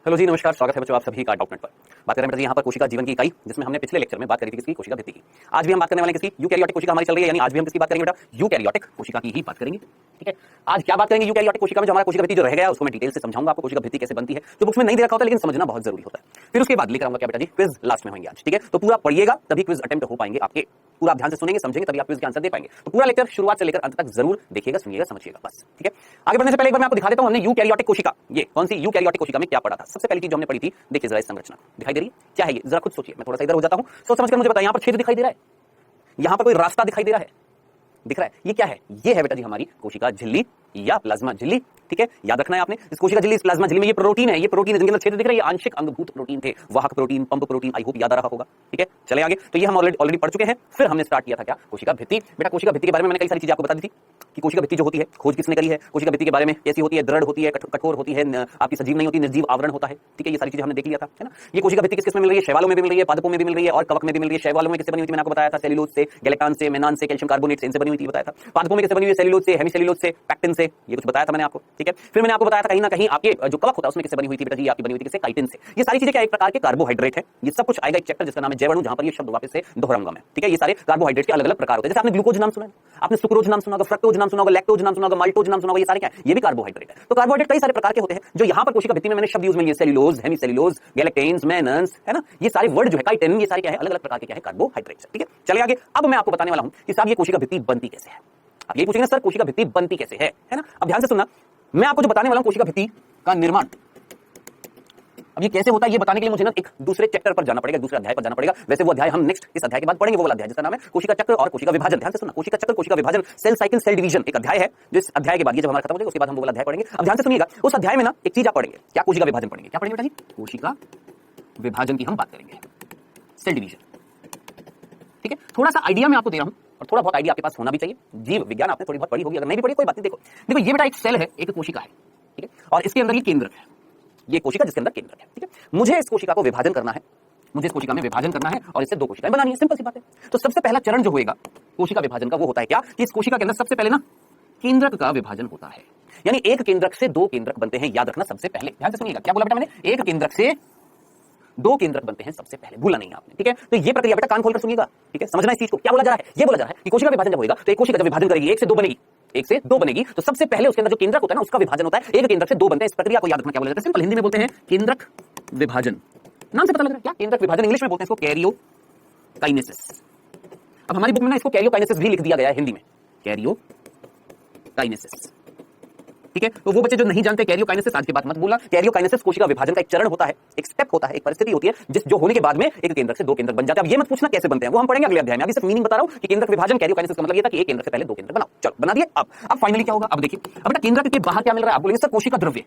Hello जी, नमस्कार। स्वागत है बच्चों आप सभी का डॉक्यूमेंट पर। बात करें बेटा जी यहाँ पर कोशिका जीवन की इकाई, जिसमें हमने पिछले लेक्चर में बात करी थी किसकी, कोशिका भित्ति की। आज भी हम बात करने वाले किसकी, यूकैरियोटिक कोशिका हमारी चल रही है, यानी आज भी हम किसकी बात करेंगे बेटा, यूकैरियोटिक कोशिका की ही बात करेंगे। ठीक है, आज क्या बात करेंगे यूकैरियोटिक कोशिका में, जो हमारा कोशिका भित्ति जो रह गया उसको मैं डिटेल से समझाऊंगा आपको, कोशिका भित्ति कैसे बनती है, जो बुक्स में नहीं दे रखा होता लेकिन समझना बहुत जरूरी होता है। फिर उसके बाद लेकर आऊंगा क्या बेटा जी, क्विज लास्ट में होंगे आज। ठीक है, तो पूरा पढ़िएगा तभी क्विज अटेम्प्ट हो पाएंगे आपके। पूरा आप ध्यान से सुनेंगे समझेंगे तभी आप क्विज के आंसर दे पाएंगे। तो पूरा लेक्चर शुरुआत से लेकर अंत तक जरूर देखिएगा, सुनिएगा, समझिएगा बस। ठीक है, आगे बढ़ने से पहले एक बार मैं आपको दिखा देता हूं हमने यूकैरियोटिक कोशिका, ये कौन सी यूकैरियोटिक कोशिका में क्या पढ़ा था। सबसे पहली चीज जो हमने पढ़ी थी, देखिए जरा इस संरचना दिखाई दे रही है, क्या है ये, जरा खुद सोचिए। मैं थोड़ा सा इधर हो जाता हूं, सोच समझ कर मुझे बताइए। यहां पर छेद दिखाई दे रहा है, यहां पर कोई रास्ता दिखाई दे रहा है, दिख रहा है, ये क्या है, ये है बेटा जी हमारी कोशिका झिल्ली या प्लाज्मा झिल्ली। ठीक है, याद रखना है आपने, इस कोशिका झिल्ली, इस प्लाज्मा झिल्ली में ये प्रोटीन है, ये प्रोटीन है जिनके अंदर छेद दिख रहा है, ये आंशिक अंगभूत प्रोटीन थे, वाहक protein, pump protein, I hope याद आ रहा होगा। ठीक है, चले आगे। तो ये हम ऑलरेडी पढ़ चुके हैं। फिर हमने स्टार्ट किया था क्या, कोशिका भित्ति। बेटा कोशिका भित्ति के बारे में मैंने कई सारी चीजें आपको बता दी थी कि कोशिका भित्ति जो होती है, खोज किसने करी है, कोशिका भित्ति के बारे में कैसी होती है, दृढ़ होती है, कठोर होती है, आपकी सजीव नहीं होती, निर्जीव आवरण होता है। ठीक है, ये सारी चीजें हमने देख लिया था, है ना। ये कोशिका भित्ति किस में मिल रही है, शैवालों में भी मिल रही है, पादपों में भी मिल रही है और कवक में भी मिल रही है। शैवालों में किससे बनी हुई थी मैंने आपको बताया था, सेल्यूलोज से, गैलेक्टान से, मेनान से, कैल्शियम कार्बोनेट से, इनसे बनी हुई थी बताया था। पादपों में किससे बनी हुई है, सेल्यूलोज से, हेमिसेल्यूलोज से, पैक्टिन से, ये कुछ बताया था मैंने आपको। ठीक है, फिर मैंने आपको बताया था कहीं ना कहीं आपके जो कवक होता है उसमें किससे बनी हुई थी बेटा जी, आपकी बनी हुई थी किससे, काइटिन से। ये सारी चीजें क्या एक प्रकार के कार्बोहाइड्रेट है। ये सब कुछ आएगा एक चैप्टर जिसका नाम है जैव अणु, जहां पर ये शब्द वापस से दोहराऊंगा मैं। ठीक है, ये सारे कार्बोहाइड्रेट के अलग अलग प्रकार होते हैं। जैसे आपने ग्लूकोज नाम सुना है, आपने सुक्रोज नाम सुना होगा, फ्रक्टोज नाम सुना होगा, लैक्टोज नाम सुना होगा, माल्टोज नाम सुना होगा, ये सारे क्या है, ये भी कार्बोहाइड्रेट है। तो कार्बोहाइड्रेट कई सारे प्रकार के होते हैं जो यहाँ पर कोशिका भित्ति में मैंने शब्द यूज में, ये सेल्यूलोज, हेमिसेल्यूलोज, गैलेक्टेन्स, मेनन्स, है ना, ये सारे वर्ड जो है, काइटिन, ये सारे क्या है, अलग अलग प्रकार के क्या है, कार्बोहाइड्रेट्स। ठीक है, चलिए आगे। अब मैं आपको बताने वाला हूं कि साहब ये कोशिका भित्ति बनती कैसे है। आप ये पूछेंगे सर कोशिका भित्ति बनती कैसे है ना। अब ध्यान से सुनना, मैं आपको जो बताने वाला हूं कोशिका भित्ति का निर्माण, अब ये कैसे होता है ये बताने के लिए मुझे ना एक दूसरे चैप्टर पर जाना पड़ेगा, दूसरे अध्याय पर जाना पड़ेगा। वैसे वो अध्याय हम नेक्स्ट इस अध्याय के बाद पढ़ेंगे, वो वाला अध्याय जिसका नाम है कोशिका चक्र और कोशिका विभाजन। ध्यान से सुनना, कोशिका चक्र, कोशिका विभाजन, सेल साइकिल, सेल डिवीजन, एक अध्याय है जो इस अध्याय के बाद, ये जब हमारा खत्म हो जाएगा उसके बाद हम वो वाला अध्याय पढ़ेंगे। अब ध्यान से सुनिएगा, उस अध्याय में ना एक चीज आप पढ़ेंगे, क्या, कोशिका विभाजन पढ़ेंगे। क्या पढ़ेंगे बेटा जी, कोशिका विभाजन की हम बात करेंगे, सेल डिवीजन। ठीक है, थोड़ा सा आइडिया मैं आपको दे रहा हूं और थोड़ा बहुत आइडिया आपके पास होना भी चाहिए। जीव विज्ञान आपने थोड़ी बहुत पढ़ी होगी, अगर नहीं भी पढ़ी कोई बात नहीं। देखो देखो, ये बेटा एक सेल है, एक कोशिका है। ठीक है, और इसके अंदर ये केंद्रक है, ये कोशिका जिसके अंदर केंद्रक है। ठीक है, मुझे इस कोशिका को विभाजन करना है, मुझे इस कोशिका में विभाजन करना है और इससे दो कोशिकाएं बनानी है, सिंपल सी बात है। तो सबसे पहला चरण जो होएगा कोशिका विभाजन का वो होता है क्या, कि इस कोशिका के अंदर सबसे पहले ना केंद्रक का विभाजन होता है, यानी एक केंद्रक से दो केंद्रक बनते हैं। याद रखना सबसे पहले, ध्यान से सुनिएगा, क्या बोला बेटा मैंने, एक केंद्रक से दो केंद्रक बनते हैं सबसे पहले, भूला नहीं आपने। ठीक है, तो ये प्रक्रिया बेटा कान खोलकर सुनिएगा। ठीक है, समझना इस चीज को, क्या बोला जा रहा है, ये बोला जा रहा है कि कोशिका विभाजन जब होगा तो एक कोशिका जब विभाजन करेगी, एक से दो बनेगी, एक से दो बनेगी, तो सबसे पहले उसके अंदर जो केंद्रक होता है ना उसका विभाजन होता है, एक केंद्रक से दो बनते हैं। इस प्रक्रिया को याद रखना क्या बोला जाता है, सिंपल हिंदी में बोलते हैं केंद्रक विभाजन। नाम से पता लग रहा है क्या, केंद्रक विभाजन, इंग्लिश में बोलते हैं इसको कैरियोकाइनेसिस। अब हमारी बुक में ना इसको कैरियोकाइनेसिस भी लिख दिया गया है हिंदी में, कैरियोकाइनेसिस। ठीक है, तो वो बच्चे जो नहीं जानते कैरियोकाइनेसिस, आज के बाद मत भूलना। कैरियोकाइनेसिस कोशिका विभाजन का एक चरण होता है, एक स्टेप होता है, एक परिस्थिति होती है जिस जो होने के बाद में एक केंद्रक से दो केंद्रक बन जाते हैं। अब ये मत पूछना कैसे बनते हैं, वो हम पढ़ेंगे अगले अध्याय में। अभी सिर्फ मीनिंग बता रहा हूं कि केंद्रक विभाजन, कैरियोकाइनेसिस का मतलब ये था कि एक केंद्र से पहले दो केंद्रक बनाओ, चलो बना दिए। अब फाइनली क्या होगा, अब देखिए, अब बेटा केंद्रक के बाहर क्या मिल रहा है, आप बोलेंगे सर कोशिका द्रव्य,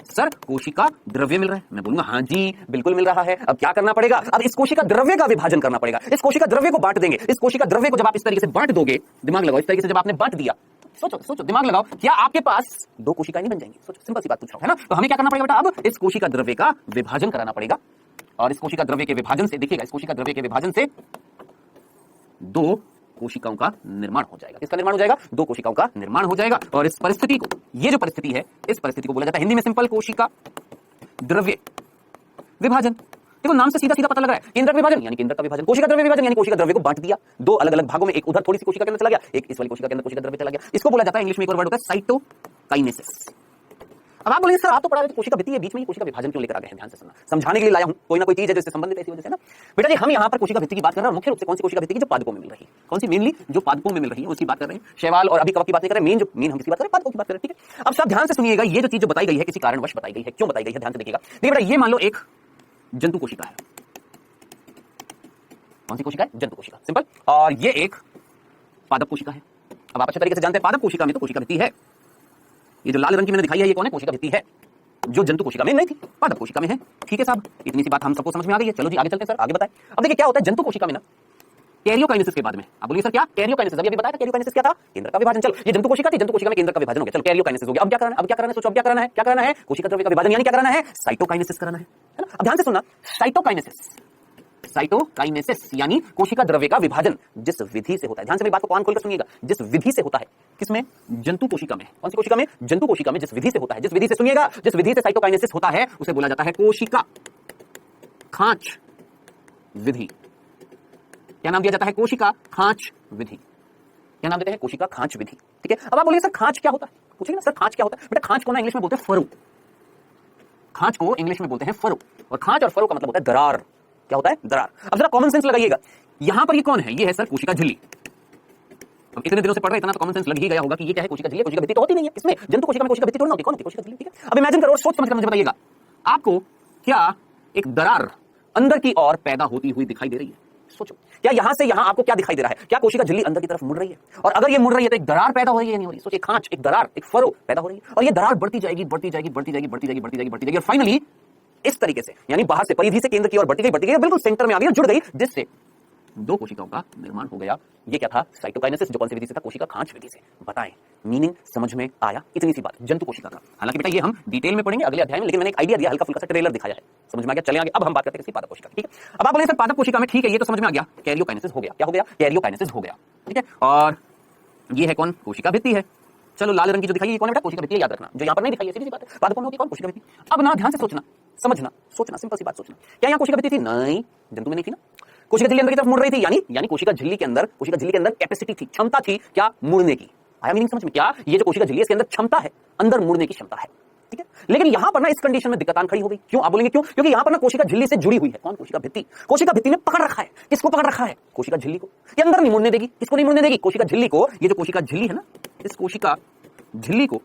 सर कोशिका द्रव्य मिल रहा है। मैं बोलूंगा हाँ जी बिल्कुल मिल रहा है। अब क्या करना पड़ेगा, अब इस कोशिका द्रव्य का विभाजन करना पड़ेगा, इस कोशिका द्रव्य को बांट देंगे। इस कोशिका द्रव्य को जब आप इस तरीके से बांट दोगे, दिमाग लगाओ, इस तरीके से जब आपने बांट दिया, सोचो सोचो, दिमाग लगाओ, क्या आपके पास दो कोशिकाएं नहीं बन जाएंगी, सोचो, सिंपल सी बात पूछ रहा हूं, है ना। तो हमें क्या करना पड़ेगा बेटा, अब इस कोशिका द्रव्य का विभाजन कराना पड़ेगा और इस कोशिका द्रव्य के विभाजन से, देखिएगा, इस कोशिका द्रव्य के विभाजन से दो कोशिकाओं का निर्माण हो जाएगा। किसका निर्माण हो जाएगा, दो कोशिकाओं का निर्माण हो जाएगा। और इस परिस्थिति को, ये जो परिस्थिति है, इस परिस्थिति को बोला जाता है हिंदी में सिंपल कोशिका द्रव्य विभाजन। देखो नाम से सीधा सीधा पता लग रहा है, केंद्रक विभाजन यानी केंद्रक का विभाजन, कोशिका द्रव्य विभाजन यानी कोशिका द्रव्य को बांट दिया दो अलग अलग भागों में, एक उधर थोड़ी सी कोशिका के अंदर चला गया, एक इस वाली कोशिका के अंदर कोशिका द्रव्य चला गया। इसको बोला जाता है, इंग्लिश में एक और वर्ड होता है साइटोकाइनेसिस। अब आप बोलेंगे सर आप तो पढ़ा रहे थे कोशिका भित्ति है, बीच में ये कोशिका विभाजन क्यों लेकर आ गए हैं। ध्यान से सुनना, समझाने के लिए लाया हूं, कोई ना कोई चीज है जिससे संबंधित ऐसी वजह से ना। बेटा जी हम यहां पर कोशिका भित्ति की बात कर रहे हैं, मुख्य रूप से कौन सी कोशिका भित्ति की, जो पादपों में मिल रही है, कौन सी, मेनली जो पादपों में मिल रही है उसकी बात कर रहे हैं। शैवाल और अभी कवक की बात नहीं कर रहे, मेन हम किसकी बात कर रहे हैं, पादपों की बात कर रहे हैं। ठीक है, अब सब ध्यान से सुनिएगा, ये जो चीज जो बताई गई है किसी कारणवश बताई गई है, क्यों बताई गई है ध्यान से देखिएगा। देखिए बेटा, ये मान लो एक जंतु कोशिका है, कौन सी कोशिका है, जंतु कोशिका, सिंपल। और ये एक पादप कोशिका है। अब आप अच्छे तरीके से जानते हैं पादप कोशिका में तो कोशिका भित्ति है, ये जो लाल रंग की मैंने दिखाई है ये कौन है, कोशिका भित्ति है, जो जंतु कोशिका में नहीं थी, पादप कोशिका में है। ठीक है साहब, इतनी सी बात हम सबको समझ में आ गई है। चलो जी आगे चलते हैं सर, आगे बताएं। अब देखिए क्या होता है जंतु कोशिका में ना, कैरियोकाइनेसिस के बाद में आप बोलिए सर क्या, कैरियोकाइनेसिस, अभी बताया था कैरियोकाइनेसिस क्या था, केंद्र का विभाजन। चलो ये जंतु कोशिका थी, जंतु कोशिका में केंद्र का विभाजन हो गया, चलो कैरियोकाइनेसिस हो गया। अब क्या करना है, अब क्या करना है, सोचो अब क्या करना है, क्या करना है, कोशिका द्रव्य का विभाजन यानी क्या करना है, साइटोकाइनेसिस कराना है ना। अब ध्यान से सुनना, साइटोकाइनेसिस, साइटोकाइनेसिस यानी कोशिका द्रव्य का विभाजन जिस विधि से होता है, ध्यान से मेरी बात को कान खोलकर सुनिएगा, जिस विधि से होता है, किसमें? जंतु कोशिका में। कौन सी कोशिका में? जंतु कोशिका में। जिस विधि से होता है, जिस विधि से, सुनिएगा, जिस विधि से साइटोकाइनेसिस होता है उसे बोला जाता है कोशिका खांच विधि। क्या नाम दिया जाता है? कोशिका खांच विधि। क्या नाम देते हैं? कोशिका खांच विधि। ठीक है, अब आप बोलिए सर खांच क्या होता है? पूछेंगे ना सर खांच क्या होता है? बेटा खांच को ना इंग्लिश में बोलते हैं फरो। खांच को इंग्लिश में बोलते हैं फरो, और खांच और फरो का मतलब होता है दरार। क्या होता है? दरार। अब जरा कॉमन सेंस लगाइएगा, यहां पर ये कौन है? ये है सर कोशिका झिल्ली। अब इतने दिनों से पढ़ रहे, इतना तो कॉमन सेंस लग ही गया होगा कि ये क्या है? कोशिका झिल्ली। कोशिका भित्ति तो होती नहीं है इसमें, जंतु कोशिका में कोशिका भित्ति थोड़ी ना होती। कौन होती है? कोशिका झिल्ली। ठीक है, अब इमेजिन करो, सोच समझकर मुझे बताइएगा, आपको क्या एक दरार अंदर की ओर पैदा होती हुई दिखाई दे रही है? सोचो, क्या यहां से यहां आपको क्या दिखाई दे रहा है? क्या कोशिका झिल्ली अंदर की तरफ मुड़ रही है? और अगर ये मुड़ रही है तो एक दरार पैदा हो रही है, नहीं हो रही? सोचिए, खांच, एक दरार, एक फरो पैदा हो रही है, और ये दरार बढ़ती जाएगी, बढ़ती जाएगी, बढ़ती जाएगी, बढ़ती जाएगी, बढ़ती जाएगी, बढ़ती जाएगी, और फाइनली इस तरीके से, यानी बाहर से परिधि से केंद्र की ओर बढ़ती गई, बिल्कुल सेंटर में आ गई और जुड़ गई, जिससे दो कोशिकाओं का निर्माण हो गया। ये क्या था? साइटोकाइनेसिस। जो कौन सी विधि से था? कोशिका खांच विधि से। बताएं, मीनिंग समझ में आया? इतनी सी बात, जंतु कोशिका का। हालांकि बेटा ये हम डिटेल में पढ़ेंगे अगले अध्याय में, लेकिन मैंने एक आइडिया दिया, हल्का फुल्का सा ट्रेलर दिखाया है, समझ में आ गया? चले आगे, अब हम बात करते हैं किसी पादप कोशिका की। ठीक है, अब आप बोले सर पादप कोशिका में, ठीक है, ये तो समझ में आ गया, कैरियोकाइनेसिस हो गया। क्या हो गया? कैरियोकाइनेसिस हो गया। ठीक है, और ये है कौन? कोशिका भित्ति है। चलो, लाल रंग की जो दिखाई है कौन है बेटा? कोशिका भित्ति। याद रखना, जो यहाँ पर नहीं दिखाई है, सीधी सी बात है, पादपों में होती है कौन? कोशिका भित्ति। अब ना ध्यान से सोचना, समझना, सोचना, सिंपल सी बात सोचना, क्या यहाँ कोशिका भित्ति थी? नहीं, जंतु में नहीं थी ना। कोशिका झिल्ली अंदर की तरफ मुड़ रही थी, यानी कोशिका झिल्ली के अंदर कैपेसिटी थी, क्षमता थी क्या? मुड़ने की। आया मीनिंग समझ में? क्या ये जो कोशिका झिल्ली है, इसके अंदर क्षमता है, अंदर मुड़ने की क्षमता है। ठीक है, लेकिन यहां पर ना इस कंडीशन में दिक्कत आन खड़ी हो गई। क्यों? आप बोलेंगे क्यों? क्योंकि यहां पर ना कोशिका झिल्ली से जुड़ी हुई है कौन? कोशिका भित्ति। कोशिका भित्ति ने पकड़ रखा है, किसको पकड़ रखा है? कोशिका झिल्ली को। ये अंदर नहीं मुड़ने देगी। किसको नहीं मुड़ने देगी? कोशिका झिल्ली को। ये जो कोशिका झिल्ली है ना, इस कोशिका झिल्ली को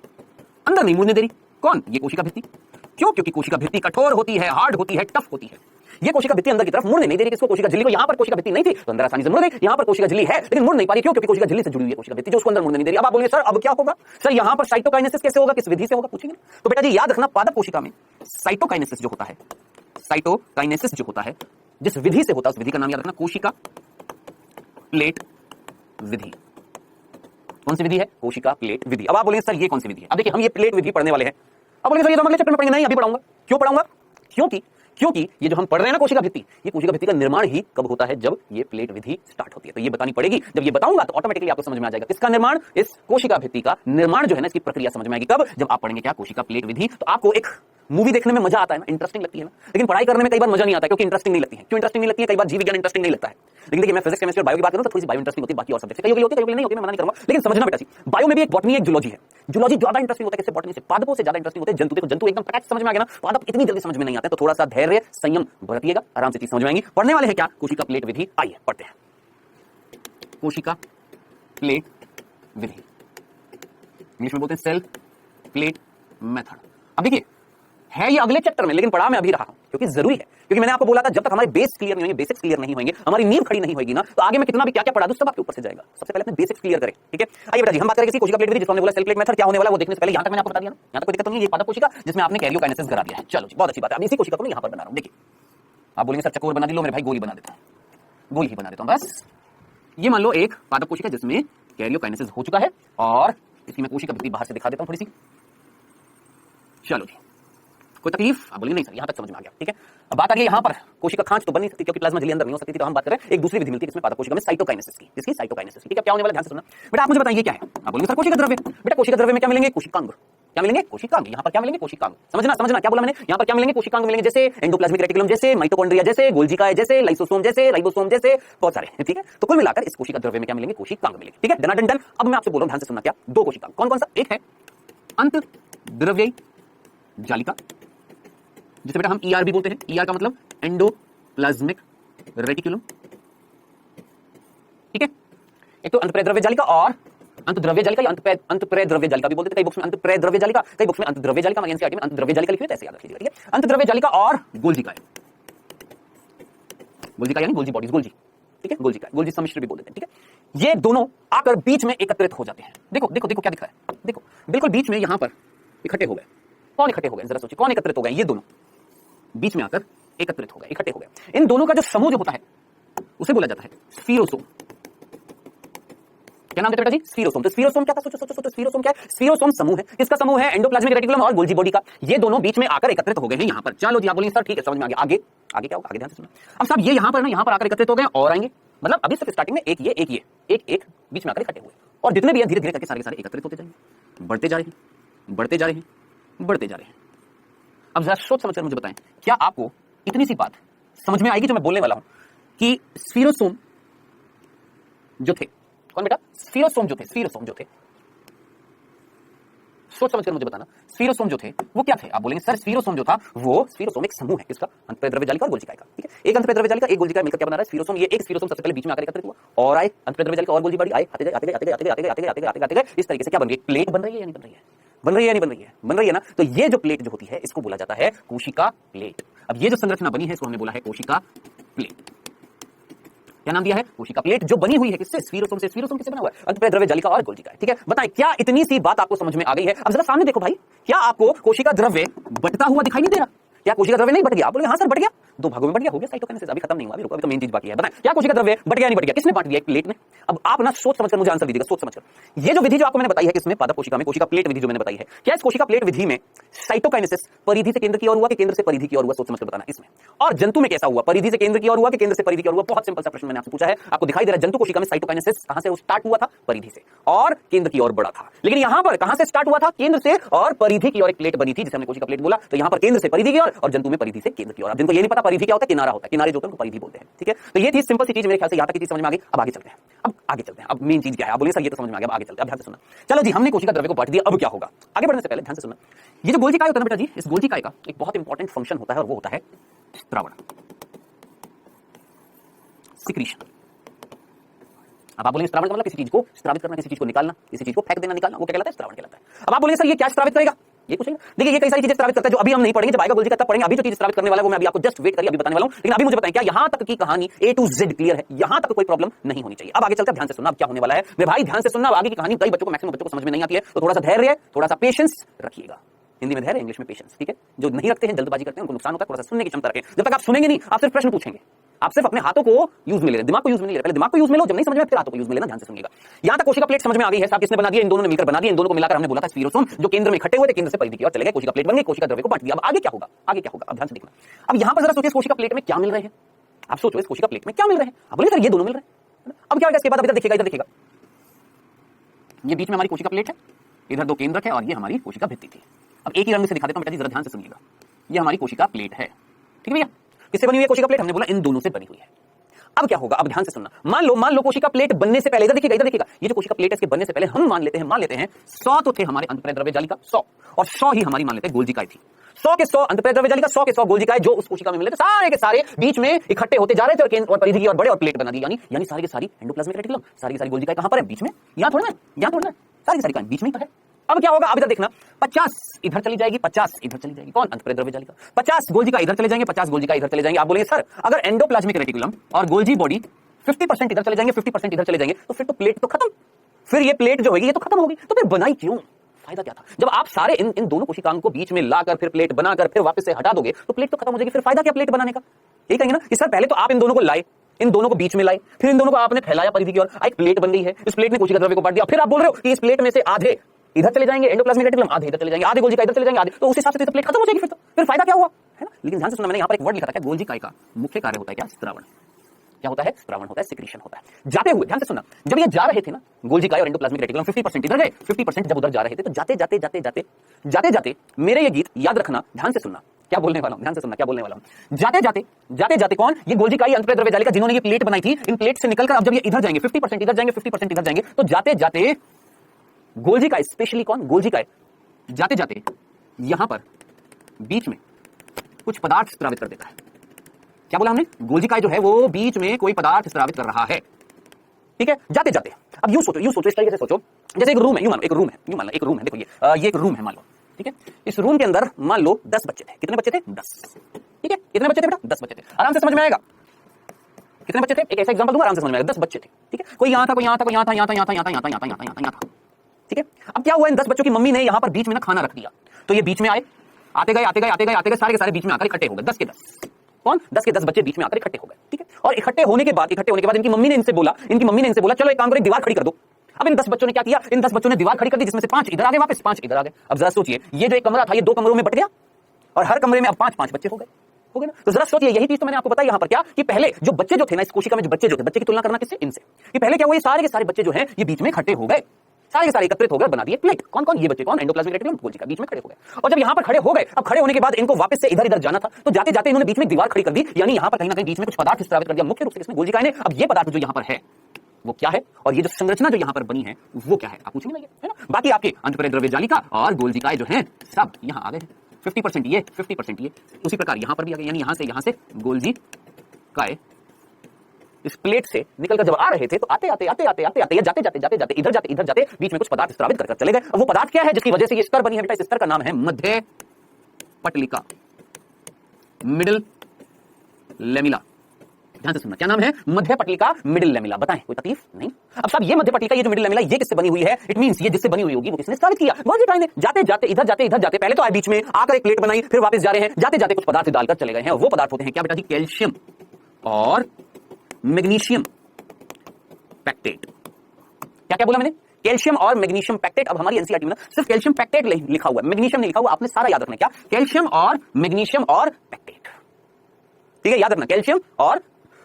अंदर नहीं मुड़ने दे रही। कौन? ये कोशिका भित्ति। क्यों? क्योंकि कोशिका भित्ति कठोर होती है, हार्ड होती है, टफ होती है। ये कोशिका भित्ति अंदर की तरफ मुड़ने नहीं दे रही। किसको? कोशिका झिल्ली को। यहां पर कोशिका भित्ति नहीं थी तो अंदर आसानी से मुड़ गई। यहां पर कोशिका झिल्ली है लेकिन मुड़ नहीं पा रही। क्यों? क्योंकि कोशिका झिल्ली से जुड़ी हुई है कोशिका भित्ति, जो उसको अंदर मुड़ने नहीं दे रही। अब आप बोलेंगे सर अब क्या होगा? सर यहां पर साइटोकाइनेसिस कैसे होगा? किस विधि से होगा? पूछेंगे। तो बेटा जी याद रखना, पादप कोशिका में साइटोकाइनेसिस जो होता है, साइटोकाइनेसिस जो होता है, जिस विधि से होता है उस विधि का नाम याद रखना, कोशिका प्लेट विधि। कौन सी विधि है? कोशिका प्लेट विधि। अब आप बोलेंगे सर ये कौन सी विधि है? अब देखिए, हम ये प्लेट विधि पढ़ने वाले हैं। अब बोलेंगे सर ये तो अगले चैप्टर में पढ़ेंगे। नहीं, अभी पढ़ाऊंगा। क्यों पढ़ाऊंगा? क्योंकि ये जो हम पढ़ रहे हैं ना कोशिका भित्ति, ये कोशिका भित्ति का निर्माण ही कब होता है? जब ये प्लेट विधि स्टार्ट होती है। तो ये बतानी पड़ेगी। जब ये बताऊंगा तो ऑटोमेटिकली आपको समझ में आ जाएगा किसका निर्माण? इस कोशिका भित्ति का निर्माण जो है ना, इसकी प्रक्रिया समझ में आएगी कब? जब आप पढ़ेंगे क्या? कोशिका प्लेट विधि। तो आपको एक मूवी देखने में मजा आता है ना, इंटरेस्टिंग लगती है ना, लेकिन पढ़ाई करने में कई बार मजा नहीं आता क्योंकि इंटरेस्टिंग नहीं लगती है। क्यों इंटरेस्टिंग नहीं लगती है? कई बार जीव विज्ञान इंटरेस्टिंग नहीं लगता है। लेकिन देखिए, मैं फिजिक्स, केमिस्ट्री और बायो की बात करूं तो थोड़ी सी बायो इंटरेस्टिंग होती है, बाकी और सब्जेक्ट से कई होती है, कई नहीं होती, मैं मना नहीं करूंगा। लेकिन समझना बेटा जी, बायो में भी एक बॉटनी, एक जूलॉजी है। जूलॉजी ज्यादा इंटरेस्टिंग होता है, किससे? बॉटनी से। पादपों से ज्यादा इंटरेस्टिंग होते हैं जंतु। देखो जंतु एकदम फटाक समझ में आ गया ना, पादप इतनी जल्दी समझ में नहीं आते, तो थोड़ा सा धैर्य संयम बरतिएगा, आराम से चीज समझ में आएंगी। पढ़ने वाले हैं क्या? कोशिका प्लेट विधि। आइए पढ़ते हैं कोशिका प्लेट विधि। इंग्लिश में बोलते हैं सेल प्लेट मेथड। अब देखिए, है ये अगले चैप्टर में, लेकिन पढ़ा मैं अभी रहा हूं क्योंकि जरूरी है। क्योंकि मैंने आपको बोला था जब तक हमारे बेस क्लियर नहीं होंगे, बेसिक्स क्लियर नहीं होंगे, हमारी नींव खड़ी नहीं होगी ना, तो आगे मैं कितना भी क्या क्या पढ़ा दूं सब आपके ऊपर से जाएगा। सबसे पहले अपने बेसिक्स क्लियर करें। ठीक है, आइए बेटा जी, हम बात करेंगे कोशिका प्लेट विधि, जिसको हमने बोला सेल प्लेट मेथड। क्या होने वाला है वो देखने से पहले यहां तक मैंने आपको बता दिया ना, यहां तक कोई दिक्कत नहीं है। ये पादप कोशिका जिसमें आपने कैरियोकाइनेसिस करा दिया है। चलो जी, बहुत अच्छी बात है। अब इसी कोशिका को मैं यहां पर बना रहा हूं। देखिए, आप बोलेंगे सर चकोर बना दी। लो मेरे भाई, गोली बना देता हूं, गोली ही बना देता हूं बस। ये मान लो एक पादप कोशिका जिसमें कैरियोकाइनेसिस हो चुका है, और इसकी मैं कोशिका भित्ति बाहर से दिखा देता हूं थोड़ी सी। चलो जी, कोई तकलीफ? आप बोलेंगे नहीं सर, यहां तक समझ में आ गया। ठीक है, अब बात आ गई यहां पर कोशिका खांच तो बन नहीं सकती क्योंकि प्लाज्मा झिल्ली अंदर नहीं हो सकती थी, तो हम बात कर रहे हैं एक दूसरी विधि मिलती है इसमें पादप कोशिका में, साइटोकाइनेसिस की। इसकी साइटोकाइनेसिस। ठीक है, क्या होने वाला ध्यान से सुनना बेटा। आप मुझे बताइए क्या है? आप बोलेंगे सर कोशिका द्रव्य। बेटा कोशिका द्रव्य में क्या मिलेंगे? कोशिकांग। क्या मिलेंगे? कोशिकांग। यहां पर क्या मिलेंगे? कोशिकांग। समझना समझना, क्या बोला मैंने? यहां पर क्या मिलेंगे? कोशिकांग मिलेंगे, जैसे एंडोप्लाज्मिक रेटिकुलम जैसे, माइटोकॉन्ड्रिया जैसे, गोल्जी काय जैसे, लाइसोसोम जैसे, राइबोसोम जैसे, बहुत सारे। ठीक है, तो कुल मिलाकर इस कोशिका द्रव्य में क्या मिलेंगे? कोशिकांग मिलेंगे। ठीक है, डन डन। अब मैं आपसे बोल रहा हूं, ध्यान से सुनना, क्या? दो कोशिकांग। कौन कौन सा? एक है अंतःद्रव्यी जालिका, जिसे बेटा हम ईआर भी बोलते हैं। ईआर का मतलब एंडोप्लाज्मिक रेटिकुलम। ठीक है, एक तो अंतःप्रेद्रव्य जालिका और अंतःद्रव्य जालिका, या अंतःप्रेद्रव्य जालिका भी बोलते थे। कई बुक्स में अंतःप्रेद्रव्य जालिका, कई बुक्स में अंतःद्रव्य जालिका, एनसीईआरटी में अंतःद्रव्य जालिका लिखी हुई है, ऐसे याद रख लीजिएगा। ठीक है, अंतःद्रव्य जालिका और गोल्जी काय। गोल्जी काय यानी गोल्जी बॉडीज, गोल्जी। ठीक है, गोल्जी काय, गोल्जी सम्मिश्र भी बोल देते हैं। ठीक है, ये दोनों आकर बीच में एकत्रित हो जाते हैं। देखो देखो देखो क्या दिख रहा है, देखो बिल्कुल बीच में यहां पर इकट्ठे हो गए। कौन इकट्ठे हो गए? जरा सोचिए, कौन एकत्रित हो गए? ये दोनों बीच में आकर एकत्रित हो गए, इकट्ठे हो गए। इन दोनों का जो समूह जो होता है उसे बोला जाता है स्फीरोसोम। क्या क्या नाम देते बेटा जी? स्फीरोसोम। तो स्फीरोसोम क्या था? सोचो सोचो सोचो, स्फीरोसोम क्या है? स्फीरोसोम समूह है। किसका समूह है? एंडोप्लाज्मिक रेटिकुलम और गोल्जी बॉडी का। ये दोनों बीच में आकर एकत्रित हो गए हैं यहां पर। चलो जी, आप बोलेंगे सर ठीक है, समझ में आ गया। आगे आगे क्या होगा? आगे ध्यान से सुनो। अब साहब ये यहां पर ना, यहां पर आकर एकत्रित हो गए और आएंगे, मतलब अभी सिर्फ स्टार्टिंग में एक ये एक बीच में आकर इकट्ठे हुए, और जितने भी हैं धीरे धीरे करके सारे के सारे एकत्रित होते जाएंगे, बढ़ते जा रहे हैं, बढ़ते जा रहे हैं, बढ़ते जा रहे हैं। अब जरा सोच समझकर मुझे बताएं, क्या आपको इतनी सी बात समझ में आएगी जो मैं बोलने वाला हूं कि स्फीरोसोम जो थे, कौन बेटा? स्फीरोसोम जो थे, स्फीरोसोम जो थे, सोच समझकर मुझे बताना, स्फीरोसोम जो थे वो क्या थे? आप बोलेंगे सर स्फीरोसोम जो था वो, स्फीरोसोम एक समूह है किसका? अंतःप्रेरक द्रव्य जालिका और गोल्जी का। ठीक है, एक अंतःप्रेरक द्रव्य जालिका एक गोल्जी का मिलकर क्या बना रहा है? स्फीरोसोम। ये एक स्फीरोसोम सबसे पहले बीच में आकर एकत्रित हुआ और आए अंतःप्रेरक द्रव्य जालिका और गोल्जी बॉडी, आए आते गए आते गए आते गए आते गए आते गए आते गए आते गए आते गए, इस तरीके से क्या बन रही है? प्लेट बन रही है या नहीं बन रही है? बन रही है या नहीं बन रही है? बन रही है ना। तो ये जो प्लेट जो होती है इसको बोला जाता है कोशिका प्लेट। अब ये जो संरचना बनी है इसको हमने बोला है कोशिका प्लेट। क्या नाम दिया है? कोशिका प्लेट, जो बनी हुई है किससे? स्फीरोसोम से। स्फीरोसोम किससे बना हुआ है? अंतःप्रेरक द्रव्य जालिका और गोल्जी का। ठीक है, बताएं क्या इतनी सी बात आपको समझ में आ गई है? अब जरा सामने देखो भाई, क्या आपको कोशिका द्रव्य बटता हुआ दिखाई नहीं दे रहा? क्या कोशिका द्रव्य नहीं बट गया? आप बोले हां सर बट गया, दो भागों में बट गया, हो गया साइटोकाइनेसिस। अभी खत्म नहीं हुआ, अभी रुको, अभी तो मेन चीज बाकी है। बताएं क्या कोशिका द्रव्य बट गया नहीं बट गया? किसने बांट दिया? एक प्लेट ने। अब आप ना सोच समझकर मुझे आंसर दीजिएगा, सोच समझकर। ये जो विधि जो आपको मैंने बताई है किसमें? पादप कोशिका में, कोशिका प्लेट विधि जो मैंने बताई है, क्या इस कोशिका प्लेट विधि में साइटोकाइनेसिस परिधि से केंद्र की ओर हुआ कि केंद्र से परिधि की ओर हुआ? सोच समझकर बताना इसमें। और जंतु में कैसा हुआ? परिधि से केंद्र की ओर हुआ कि केंद्र से परिधि की ओर हुआ? बहुत सिंपल सा प्रश्न मैंने आपसे पूछा है, आपको दिखाई दे रहा है जंतु कोशिका में साइटोकाइनेसिस कहां से स्टार्ट हुआ था? परिधि से, और केंद्र की ओर बढ़ा था। लेकिन यहां पर कहां से स्टार्ट हुआ था? केंद्र से, और परिधि की ओर एक प्लेट बनी थी जिसे हमने कोशिका प्लेट बोला। तो यहां पर केंद्र से परिधि की ओर और जंतु में परिधि से केंद्र की ओर। अब जिनको ये नहीं पता परिधि क्या होता है, किनारा होता है, किनारे जो होते हैं उनको परिधि बोलते हैं। ठीक है, तो ये थी सिंपल सी चीज, मेरे ख्याल से यहां तक की चीज समझ में आ गई। अब आगे चलते हैं, अब आगे चलते हैं। अब मेन चीज क्या है? आप बोलिए सर ये तो समझ में आ गया, अब आगे चलते हैं। अब ध्यान से सुनना। चलो जी, हमने कोशिका द्रव्य को बांट दिया, अब क्या होगा? आगे बढ़ने से पहले ध्यान से सुनना। ये जो गोल्जी काय होता है ना बेटा जी, इस गोल्जी काय का एक बहुत इंपॉर्टेंट फंक्शन होता है और वो होता है स्त्रावण, सिक्रीशन। अब आप बोलेंगे स्त्रावण का मतलब किसी चीज को स्त्रावित करना, किसी चीज को निकालना, किसी चीज को फेंक देना, निकालना, वो क्या कहलाता है? स्त्रावण कहलाता है। अब आप बोलेंगे सर ये क्या स्त्रावित करेगा? ये पूछेंगे। देखिए ये कई सारी चीजें स्त्रावित करता है जो अभी हम नहीं पढ़ेंगे, जब आएगा गोल्जी का तब पढ़ेंगे। अभी जो चीज स्त्रावित करने वाला है वो मैं अभी आपको जस्ट वेट करिए, अभी बताने वाला हूं। लेकिन अभी मुझे बताएं क्या यहां तक की कहानी A to Z क्लियर है? यहां तक कोई प्रॉब्लम नहीं होनी चाहिए। अब आगे चलकर ध्यान से सुनना, अब क्या होने वाला है मेरे भाई, ध्यान से सुनना। आगे की कहानी कई बच्चों को, मैक्सिमम बच्चों को समझ में नहीं आती है, तो थोड़ा सा धैर्य, थोड़ा सा पेशेंस रखिएगा। हिंदी में धैर्य, इंग्लिश में पेशेंस। ठीक है, जो नहीं रखते हैं, जल्दबाजी करते हैं, उनको नुकसान होता है। थोड़ा सा सुनने की क्षमता रखें। जब तक आप सुनेंगे नहीं, आप सिर्फ प्रश्न पूछेंगे, आप सिर्फ अपने हाथों को यूज में ले रहे, दिमाग को यूज में नहीं ले रहे। पहले दिमाग को यूज में लो, जब नहीं समझ में फिर हाथों को यूज में लेना। ध्यान से सुनिएगा। यहां तक कोशिका प्लेट समझ में आ गई है साहब, किसने बना दिया? इन दोनों ने मिलकर बना दिया। इन दोनों को मिलाकर हमने बोला था स्फीरोसोम, जो केंद्र में इकट्ठे हुए थे, केंद्र से परिधि की ओर चले गए, कोशिका प्लेट बन गई, कोशिका द्रव्य को बांट दिया। अब आगे क्या होगा? आगे क्या होगा? अब ध्यान से देखना। अब यहां पर जरा सोचिए, कोशिका प्लेट में क्या मिल रहे हैं? आप सोचो, इस कोशिका प्लेट में क्या मिल रहे हैं? आप बोलिए सर ये दोनों मिल रहे हैं। अब क्या होगा इसके बाद? अब इधर देखिएगा, इधर देखिएगा, ये बीच में हमारी कोशिका प्लेट है, इधर दो केंद्रक है और ये हमारी कोशिका भित्ति थी। अब एक ही रंग से दिखा देता हूं बेटा जी, जरा ध्यान से सुनिएगा। ये हमारी कोशिका प्लेट है, ठीक है भैया। किससे बनी हुई है कोशिका प्लेट? हमने बोला इन दोनों से बनी हुई है। अब क्या होगा? अब ध्यान से सुनना। मान लो कोशिका प्लेट बनने से पहले, इधर देखिएगा, इधर देखिएगा, ये जो कोशिका प्लेट है इसके बनने से पहले हम मान लेते हैं 100 तो थे हमारे अंतःप्रेरक द्रव्य जालिका, 100, और 100 ही हमारी मान लेते हैं गोल्जी काय थी। 100 के 100 अंतःप्रेरक द्रव्य जालिका, 100 के 100 गोल्जी काय, जो उस कोशिका में मिले थे, सारे के सारे बीच में इकट्ठे होते जा रहे थे और केंद्र और परिधि की ओर बड़े और प्लेट बना दी। यानी सारी की सारी एंडोप्लाज्मिक रेटिकुलम, सारी की सारी गोल्जी काय कहां पर है? बीच में। यहां थोड़ा ना, सारी की सारी बीच में है। अब क्या होगा? अब इधर देखना, 50 इधर चली जाएगी, 50 इधर चली जाएगी। कौन? अंतःप्रेरक द्रव्य जालिका। 50 गोल्जी का इधर चले जाएंगे, 50 गोल्जी का इधर चले जाएंगे। आप बोलेंगे सर अगर एंडोप्लाज्मिक रेटिकुलम और गोल्जी बॉडी 50% इधर चले जाएंगे, 50% इधर चले जाएंगे, तो फिर तो प्लेट तो खत्म। फिर ये प्लेट जो होगी ये तो खत्म होगी। तो फिर बनाई क्यों? फायदा क्या था? जब आप सारे इन दोनों कोशिकाओं को बीच में लाकर फिर प्लेट बनाकर फिर वापस से हटा दोगे तो प्लेट तो खत्म हो जाएगी। फिर फायदा क्या प्लेट बनाने का? यही कहेंगे ना। इससे पहले तो आप इन दोनों को लाए, इन दोनों को बीच में लाए, फिर इन दोनों को आपने फैलाया परिधि की ओर, एक प्लेट बन गई है। इस प्लेट ने कोशिका द्रव्य को बांट दिया। फिर आप बोल रहे हो कि इस प्लेट में से आधे इधर चले जाएंगे एंडोप्लाज्मिक रेटिकुलम, आधे इधर चले जाएंगे, आधे गोल्जी का इधर चले जाएंगे, आधे, तो उस हिसाब से तो प्लेट खत्म हो जाएगी। फिर फायदा क्या हुआ? है ना। लेकिन ध्यान से सुनना, मैंने यहां पर एक वर्ड लिखा था, क्या गोल्जी काय का मुख्य कार्य होता है क्या? स्त्रावण। क्या होता है? स्त्रावण होता है, सिक्रीशन होता है। जाते हुए ध्यान से सुनना, जब ये जा रहे थे ना गोल्जी काय और एंडोप्लाज्मिक रेटिकुलम 50% इधर गए, 50% जब उधर जा रहे थे, तो जाते जाते मेरे ये गीत याद रखना, ध्यान से सुनना क्या बोलने वाला हूं, ध्यान से सुनना क्या बोलने वाला हूं। जाते जाते कौन? ये गोल्जी काय अंतःप्रेरक द्रव्य जालिका, जिन्होंने ये प्लेट बनाई थी, इन प्लेट से निकलकर अब जब ये इधर जाएंगे, 50% इधर जाएंगे, 50% इधर जाएंगे, तो जाते जाते गोल्जी काय, स्पेशली कौन? गोल्जी काय जाते जाते यहां पर बीच में कुछ पदार्थ स्त्रावित कर देता है। क्या बोला हमने? गोल्जी काय जो है वो बीच में कोई पदार्थ स्त्रावित कर रहा है। ठीक है, जाते जाते। अब यूं सोचो इस तरीके से सोचो, जैसे एक रूम है, यूं मान लो एक रूम है, देखो ये एक रूम है मान लो। ठीक है, इस रूम के अंदर मान लो 10 बच्चे थे। कितने बच्चे थे? 10। ठीक है, कितने बच्चे थे बेटा? 10 बच्चे थे। आराम से समझ में आएगा कितने बच्चे थे। एक ऐसा एग्जांपल दूंगा, आराम से समझ में आएगा। 10 बच्चे थे। ठीक है, कोई यहां था, कोई यहां था, कोई यहां था, यहां था। ठीक है, अब क्या हुआ? इन 10 बच्चों की मम्मी ने यहां पर बीच में ना खाना रख दिया, तो ये बीच में आए, आते गए सारे के सारे बीच में आकर इकट्ठे हो गए। 10 के 10 कौन? 10 के 10 बच्चे बीच में आकर इकट्ठे हो गए। ठीक है, और इकट्ठे होने के बाद इनकी मम्मी ने इनसे बोला, चलो एक काम करो, एक दीवार खड़ी कर दो। अब इन 10 बच्चों ने क्या किया, इन 10 बच्चों ने दीवार खड़ी कर दी, जिसमें से 5 इधर आ गए, वापस 5 इधर आ गए। अब जरा सोचिए, ये जो एक कमरा था ये 2 कमरों में बट गया और हर कमरे में अब 5-5 बच्चे हो गए ना। तो जरा सोचिए, यही चीज तो मैंने आपको बताई यहां पर क्या, कि पहले जो बच्चे जो थे ना इस कोशिका में, जो बच्चे जो थे, बच्चे की तुलना करना किससे, इनसे, कि पहले क्या हुआ, ये सारे के सारे बच्चे जो हैं ये बीच में इकट्ठे हो गए, सारे के सारे एकत्रित हो गए, बना दिए प्लेट। कौन कौन, ये बच्चे कौन, एंडोप्लाज्मिक रेटिकुलम, गोल्जी का, बीच में खड़े हो गए। और जब यहां पर खड़े हो गए, अब खड़े होने के बाद इनको वापस से इधर इधर जाना था, तो जाते जाते इन्होंने बीच में दीवार खड़ी कर दी, यानी यहां पर कहीं ना कहीं बीच में कुछ पदार्थ स्रावित कर दिया, मुख्य रूप से इसमें गोल्जिका ने। अब ये पदार्थ जो यहां पर है वो क्या है, और ये जो संरचना जो यहां पर बनी है वो क्या है, आप पूछेंगे ना, है ना। बाकी आपके अंतःप्रेरक जालिका और गोल्जिकाएं जो हैं सब यहां आ गए, 50% ये 50% ये। उसी प्रकार यहां पर भी आ गए, यानी यहां से गोल्जिकाएं इस प्लेट से निकलकर जब आ रहे थे, तो आते आते आते आते आते आते जाते जाते जाते जाते इधर जाते बीच में कुछ पदार्थ स्रावित कर चले गए। अब वो पदार्थ क्या है जिसकी वजह से ये स्तर बनी है बेटा, इस स्तर का नाम है मध्य पटलिका, मिडिल लेमिला। ध्यान से सुनना, क्या नाम है, मध्य पटलिका, मिडिल लेमिला। बताएं, कोई तकलीफ नहीं। अब सब ये मध्य पटलिका, ये जो मिडिल लेमिला, ये किससे बनी हुई है, इट मींस ये जिससे बनी हुई होगी वो किसने स्रावित किया, गोल्जिका ने। जाते जाते इधर जाते पहले तो आए बीच में आकर एक प्लेट बनाई, फिर वापस जा रहे हैं, जाते जाते कुछ पदार्थ डालकर चले गए हैं। वो पदार्थ होते हैं क्या बेटा जी, कैल्शियम और मैग्नीशियम पैक्टेट। क्या क्या बोला मैंने, कैल्शियम और मैग्नीशियम पैक्टेट। अब हमारी एनसीईआरटी में ना सिर्फ कैल्शियम पैक्टेट लिखा हुआ है, मैग्नीशियम नहीं लिखा हुआ, आपने सारा याद रखना। क्या, कैल्शियम और मैग्नीशियम और पैक्टेट, ठीक है, याद रखना, कैल्शियम और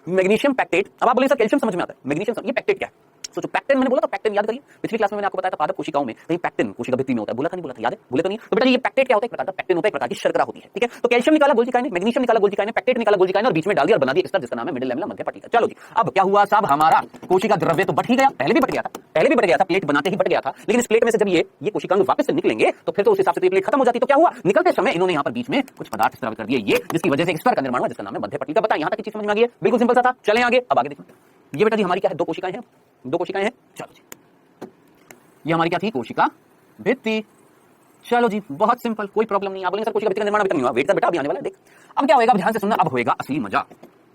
मैग्नीशियम पैक्टेट। अब आप बोलेंगे सर कैल्शियम समझ में आता है, मैग्नीशियम, ये पैक्टेट क्या है। सोचो, पैक्टिन मैंने बोला था, पैक्टिन याद करिए, पिछली क्लास में मैंने आपको बताया था पादप कोशिकाओं में कहीं पैक्टिन कोशिका भित्ति में होता है, बोला था नहीं बोला था, याद है, बोले तो नहीं। तो बेटा ये पैक्टेट क्या होता है, एक प्रकार का पैक्टिन होता है, एक प्रकार की शर्करा होती है, ठीक है। तो कैल्शियम निकाला गोल्जिका ने, मैग्नीशियम निकाला गोल्जिका ने, पैक्टेट निकाला गोल्जिका ने और बीच में डाल दिया और बना दिया एक स्तर जिसका नाम है मिडिल लेमिला, मध्य पटलिका। चलो जी, अब क्या हुआ साहब, हमारा कोशिका द्रव्य तो बट ही गया, पहले भी बट गया था, प्लेट बनाते ही बट गया था, लेकिन इस प्लेट में से जब ये कोशिकांग वापस से निकलेंगे तो फिर तो उस हिसाब से प्लेट खत्म हो जाती। तो क्या हुआ, निकलते समय इन्होंने यहाँ पर बीच में कुछ पदार्थ स्रावित कर दिए, ये जिसकी वजह से एक स्तर का निर्माण हुआ जिसका नाम है मध्य पटलिका। बताएं, यहाँ तक की चीज समझ में आ गई है, बिल्कुल सिंपल सा था। चलें आगे, अब आगे देखो, ये बेटा जी हमारी क्या है, दो कोशिकाएं हैं। चलो जी, ये हमारी क्या थी, कोशिका भित्ति। चलो जी, बहुत सिंपल, कोई प्रॉब्लम नहीं। आप बोलेंगे सर कोशिका भित्ति का निर्माण अभी तक नहीं हुआ, वेट कर बेटा, अभी आने वाला है। देख अब क्या होएगा, अब ध्यान से सुनना, अब होएगा असली मजा।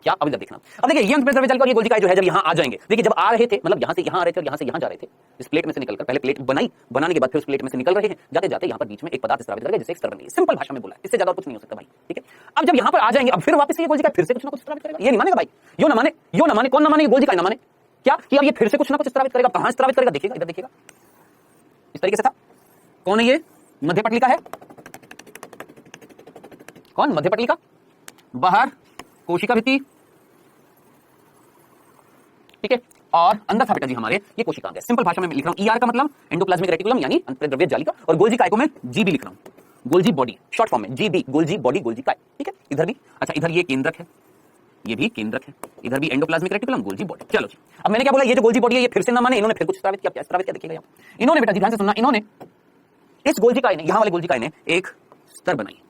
क्या, अब इधर देखना। अब देखिए ये अंतःप्रेरक जालिका और ये गोल्जिकाएं जो है जब यहाँ आ जाएंगे, देखिए जब आ रहे थे, मतलब यहाँ से यहाँ आ रहे थे और यहाँ से यहाँ जा रहे थे, इस प्लेट में से निकलकर, पहले प्लेट बनाने के बाद फिर उस प्लेट में से निकल रहे हैं, जाते जाते यहाँ पर बीच में एक पदार्थ स्रावित कर गए जिससे एक स्तर बन गई। सिंपल भाषा में बोला, इससे ज्यादा कुछ नहीं हो सकता भाई, ठीक है। अब जब यहाँ पर आ जाएंगे, अब फिर वापस ये गोल्जिका फिर से कुछ ना कुछ स्रावित करेगा, ये नहीं मानेगा भाई, यो ना माने, कौन ना माने, गोल्जिका ना माने, क्या कि अब ये फिर से कुछ ना कुछ स्रावित करेगा। कहां स्रावित करेगा, देखिएगा, इधर देखिएगा, इस तरीके से था। कौन है ये, मध्य पटलिका है, कौन, मध्य पटलिका, बाहर कोशिका भित्ति, ठीक है, और अंदर था बेटा जी हमारे ये कोशिकांग है। सिंपल भाषा में लिख रहा हूं, ईआर का मतलब एंडोप्लाज्मिक रेटिकुलम यानी अंतःप्रेरक जालिका, और गोल्जिकाएं को मैं जीबी लिख रहा हूं, गोल्जी बॉडी, शॉर्ट फॉर्म में जीबी, गोल्जी बॉडी, गोल्जिकाएं, ठीक है। इधर भी, अच्छा इधर ये केंद्रक है, ये भी केंद्रक है, इधर भी एंडोप्लाज्मिक रेटिकुलम, गोल्जी बॉडी। चलो जी, अब मैंने क्या बोला, ये जो गोल्जी बॉडी है ये फिर से ना माने, इन्होंने फिर कुछ स्रावित किया। क्या स्रावित किया, देखिएगा यहाँ, इन्होंने बेटा जी ध्यान से सुनना, इन्होंने इस गोल्जिकाएं ने, यहां वाले गोल्जिकाएं ने एक स्तर बनाई।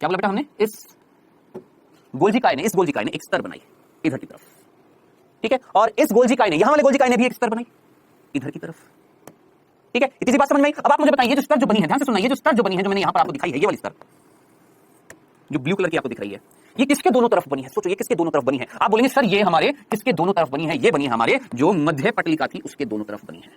क्या बोला बेटा हमने, इस गोल्जिकाएं ने एक स्तर बनाई इधर की तरफ, ठीक है, और इस गोल्जिकाएं ने, यहां वाले गोल्जिकाएं ने भी एक स्तर बनाई इधर की तरफ, ठीक है। इतनी सी बात समझ में आई। अब आप मुझे बताइए, ये जो स्तर जो बनी है, ध्यान से सुनना, ये जो स्तर जो बनी है, जो मैंने यहां पर आपको दिखाई है, ये वाली स्तर जो ब्लू कलर की आपको दिख रही है, ये किसके दोनों तरफ बनी है, सोचो ये किसके दोनों तरफ बनी है। आप बोलेंगे सर ये हमारे किसके दोनों तरफ बनी है, ये बनी है हमारे जो मध्य पटलिका थी उसके दोनों तरफ बनी है।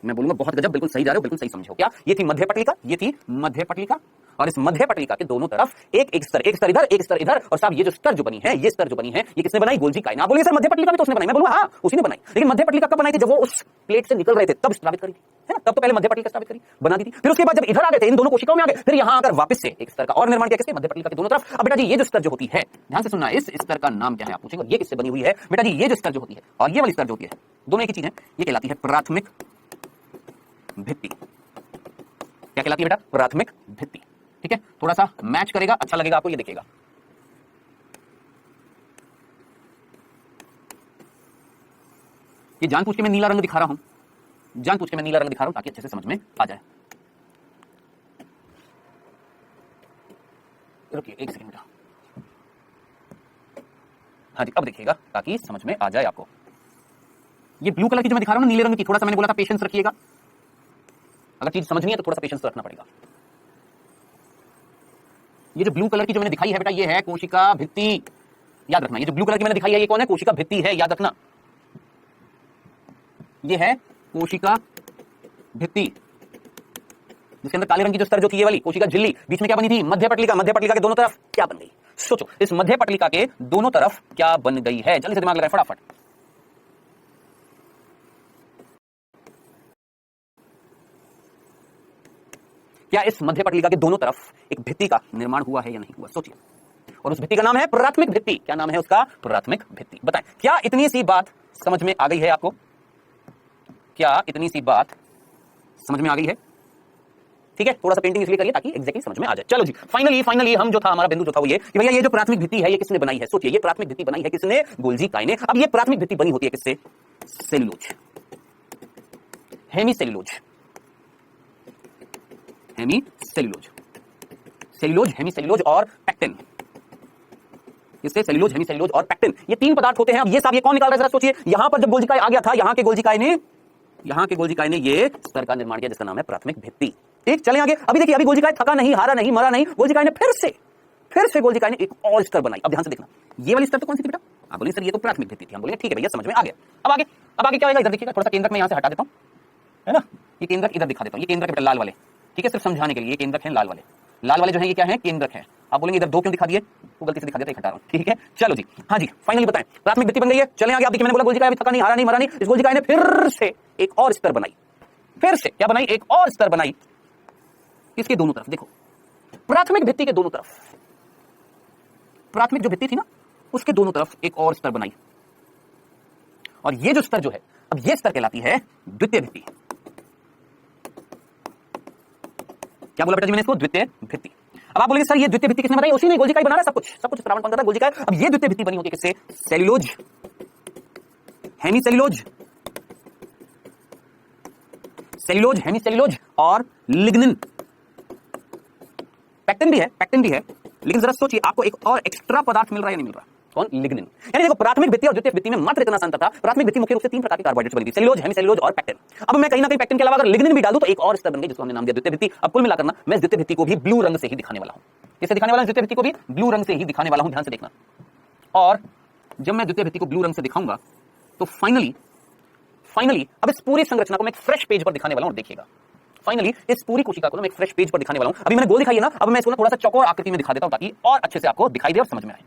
मैं बोलूंगा बहुत गजब, बिल्कुल सही जा रहे हो, बिल्कुल सही समझो। क्या, ये थी मध्य पटलिका, ये थी मध्य पटलिका, और इस मध्य पटलिका के दोनों तरफ एक स्तर इधर, एक स्तर इधर, और साहब ये जो स्तर जो बनी है, ये स्तर जो बनी है, ये किसने बनाई, गोल्जिकाएं। आप बोलिए सर मध्य पटलिका भी तो उसने बनाई, मैं बोलूंगा हाँ उसी ने बनाई, लेकिन मध्य पटलिका कब बनाई थी, जब वो उस प्लेट से निकल रहे थे तब स्रावित करी थी, है ना, तब तो पहले मध्य पटलिका स्रावित करी, बना दी थी। फिर उसके बाद जब इधर आ गए थे, इन दोनों कोशिकाओं में आ गए, फिर यहां आकर वापस से एक स्तर का और निर्माण किया, किसके, मध्य पटलिका के दोनों तरफ। अब बेटा जी ये जो स्तर जो होती है, ध्यान से सुनना, इस स्तर का नाम क्या है, आप पूछेंगे ये किससे बनी हुई है। बेटा जी ये जो स्तर जो होती है और ये वाली स्तर जो होती है, दोनों एक ही चीज है, ये कहलाती है प्राथमिक भित्ति। क्या कहलाती है बेटा, प्राथमिक भित्ति, ठीक है। थोड़ा सा मैच करेगा, अच्छा लगेगा आपको, ये देखिएगा, ये जानबूझ के मैं नीला रंग दिखा रहा हूं, ताकि अच्छे से समझ में आ जाए। रुकिए एक सेकंड, हाँ जी अब देखिएगा ताकि समझ में आ जाए आपको। ये ब्लू कलर की जो मैं दिखा रहा हूं ना, नीले रंग की, थोड़ा सा मैंने बोला था पेशेंस रखिएगा, अगर चीज समझनी है तो थोड़ा सा पेशेंस रखना पड़ेगा। ये जो ब्लू कलर की जो मैंने दिखाई है बेटा, ये है कोशिका भित्ति, याद रखना। ये जो ब्लू कलर की मैंने दिखाई है, ये कौन है, कोशिका भित्ति है, याद रखना, ये है कोशिका भित्ति, जिसके अंदर काले रंग की जो स्तर जो थी, ये वाली कोशिका झिल्ली, बीच में क्या बनी थी, मध्य पटलिका। मध्य पटलिका के दोनों तरफ क्या बन गई, सोचो, इस मध्य पटलिका के दोनों तरफ क्या बन गई है, जल्दी से दिमाग लगाएं फटाफट। क्या इस मध्य पटलिका के दोनों तरफ एक भित्ति का निर्माण हुआ है या नहीं हुआ? सोचिए। और उस भित्ति का नाम है प्राथमिक भित्ति। क्या नाम है उसका? प्राथमिक भित्ति। बताएं, क्या इतनी सी बात समझ में आ गई है आपको? क्या इतनी सी बात समझ में आ गई है? ठीक है, थोड़ा सा पेंटिंग इसलिए करिए ताकि एग्जैक्टली समझ में आ जाए। चलो जी, फाइनली हम जो था, हमारा बिंदु जो था वो ये कि भैया ये जो प्राथमिक भित्ति है ये किसने बनाई है? सोचिए, ये प्राथमिक भित्ति बनाई है किसने? गोल्जी काय ने। अब ये प्राथमिक भित्ति बनी होती है किससे? Cellulose, hemicellulose, hemicellulose, cellulose, hemicellulose और पैक्टिन। इससे सेल्यूलोज, हेमी सेल्यूलोज और पैक्टिन, ये तीन पदार्थ होते हैं। अब ये सब ये कौन निकाल रहा है जरा सोचिए। यहां पर जब गोल्जी काय आ गया था, यहां के गोल्जी काय ने ये स्तर का निर्माण किया जिसका नाम है प्राथमिक भित्ति। ठीक, चलें आगे। अभी देखिए, अभी गोल्जी काय थका नहीं, हारा नहीं, मरा नहीं। गोल्जी काय ने फिर से गोल्जी काय ने एक और स्तर बनाई। अब ध्यान से देखना, ये वाली स्तर तो कौन सी थी बेटा? आप बोलिए सर ये तो प्राथमिक भित्ति थी। हम बोलेंगे ठीक है भैया, समझ में आ गया। अब आगे क्या होगा? इधर देखिएगा, थोड़ा सा केंद्रक में यहां से हटा देता हूं, है ना। ये केंद्रक इधर दिखा देता हूं। ये केंद्रक है लाल वाले, ठीक है, सिर्फ समझाने के लिए। ये केंद्रक है लाल वाले जो है ये क्या है? केंद्रक है। आप बोलेंगे इधर दो क्यों दिखा दिए? वो गलती से दिखा दिया, हटा रहा हूं। ठीक है, चलो जी, हाँ जी, फाइनली बताएं, प्राथमिक भित्ति बन गई है। चलें आगे। आप देखिए, मैंने बोला गोल्जी काय थका नहीं, हारा नहीं, मरा नहीं। इस गोल्जी काय ने फिर से एक और स्तर बनाई। फिर से क्या बनाई? एक और स्तर बनाई। इसके दोनों तरफ देखो, प्राथमिक भित्ति के दोनों तरफ, प्राथमिक जो भित्ति थी ना उसके दोनों तरफ एक और स्तर बनाई। और ये जो स्तर जो है, अब ये स्तर कहलाती है द्वितीय भित्ति। क्या बोला बेटा जी मैंने इसको? द्वितीय भित्ति। अब आप बोलेंगे सर ये द्वितीय भित्ति किसने बनाई? उसी ने, गोल्जी काय बना रहा है सब कुछ श्रावण पंथ था गोल्जी काय। अब ये द्वितीय भित्ति बनी होती है किससे? Cellulose, hemicellulose, cellulose, hemicellulose और लिग्निन। पैक्टिन भी है, लेकिन जरा सोचिए, आपको एक और एक्स्ट्रा पदार्थ मिल रहा है या नहीं मिल रहा? कौन? लिग्निन। यानी देखो, प्राथमिक भित्ति और द्वितीय भित्ति में मात्र इतना अंतर था। प्राथमिक भित्ति मुख्य रूप से तीन प्रकार के कार्बोहाइड्रेट्स बनी थी, सेल्यूलोज, हेमी सेल्यूलोज और पैक्टिन। अब मैं कहीं ना कहीं पैक्टिन के अलावा अगर लिग्निन भी डाल दूं तो एक और स्तर बन गई जिसको हमने नाम दिया द्वितीय भित्ति। अब कुल मिलाकर ना, मैं द्वितीय भित्ति को भी ब्लू रंग से ही दिखाने वाला हूं। किससे दिखाने वाला हूं? द्वितीय भित्ति को भी ब्लू रंग से ही दिखाने वाला हूं, ध्यान से देखना। और जब मैं द्वितीय भित्ति को ब्लू रंग से दिखाऊंगा तो फाइनली अब इस पूरी संरचना को मैं एक फ्रेश पेज पर दिखाने वाला हूं। और देखिएगा, फाइनली इस पूरी कोशिका को मैं एक फ्रेश पेज पर दिखाने वाला हूं। अभी मैंने गोल दिखाई है ना, अब मैं इसको ना थोड़ा सा चौकोर आकृति में दिखा देता हूं ताकि और अच्छे से आपको दिखाई दे और समझ में आए।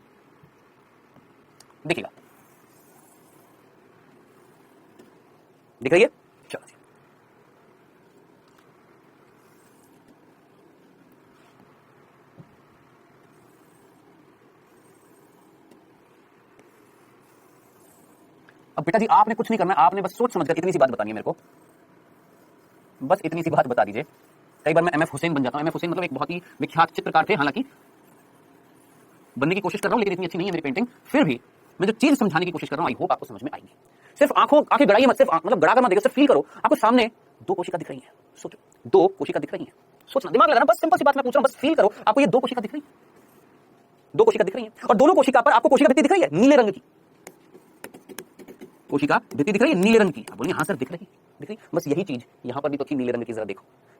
देखिएगा, दिख रही है? चलो, अब बेटा जी आपने कुछ नहीं करना, आपने बस सोच समझकर इतनी सी बात बतानी है मेरे को, बस इतनी सी बात बता दीजिए। कई बार मैं एमएफ हुसैन बन जाता हूं। एमएफ हुसैन मतलब एक बहुत ही विख्यात चित्रकार थे, हालांकि बनने की कोशिश कर रहा हूं लेकिन इतनी अच्छी नहीं है मेरी पेंटिंग। फिर भी मैं जो चीज समझाने की कोशिश कर रहा हूं, आई होप आपको समझ में आएगी। सिर्फ आंखें गड़ाइए मत, सिर्फ मतलब गड़ा कर मत देखो, सिर्फ फील करो। आपको सामने दो कोशिका दिख रही है, सोचो, दो कोशिका दिख रही है। सोचना, दिमाग लगाना, बस सिंपल सी बात मैं पूछ रहा हूं, बस फील करो। आपको ये दो कोशिका दिख रही है, दो कोशिका दिख रही है, और दोनों कोशिका पर आपको कोशिका भित्ति दिख रही है नीले रंग की। कोशिका भित्ति दिख रही है नीले रंग की। आप बोलेंगे हाँ सर दिख रही। बस यही चीज यहां पर भी तो थी नीले रंग की। जरा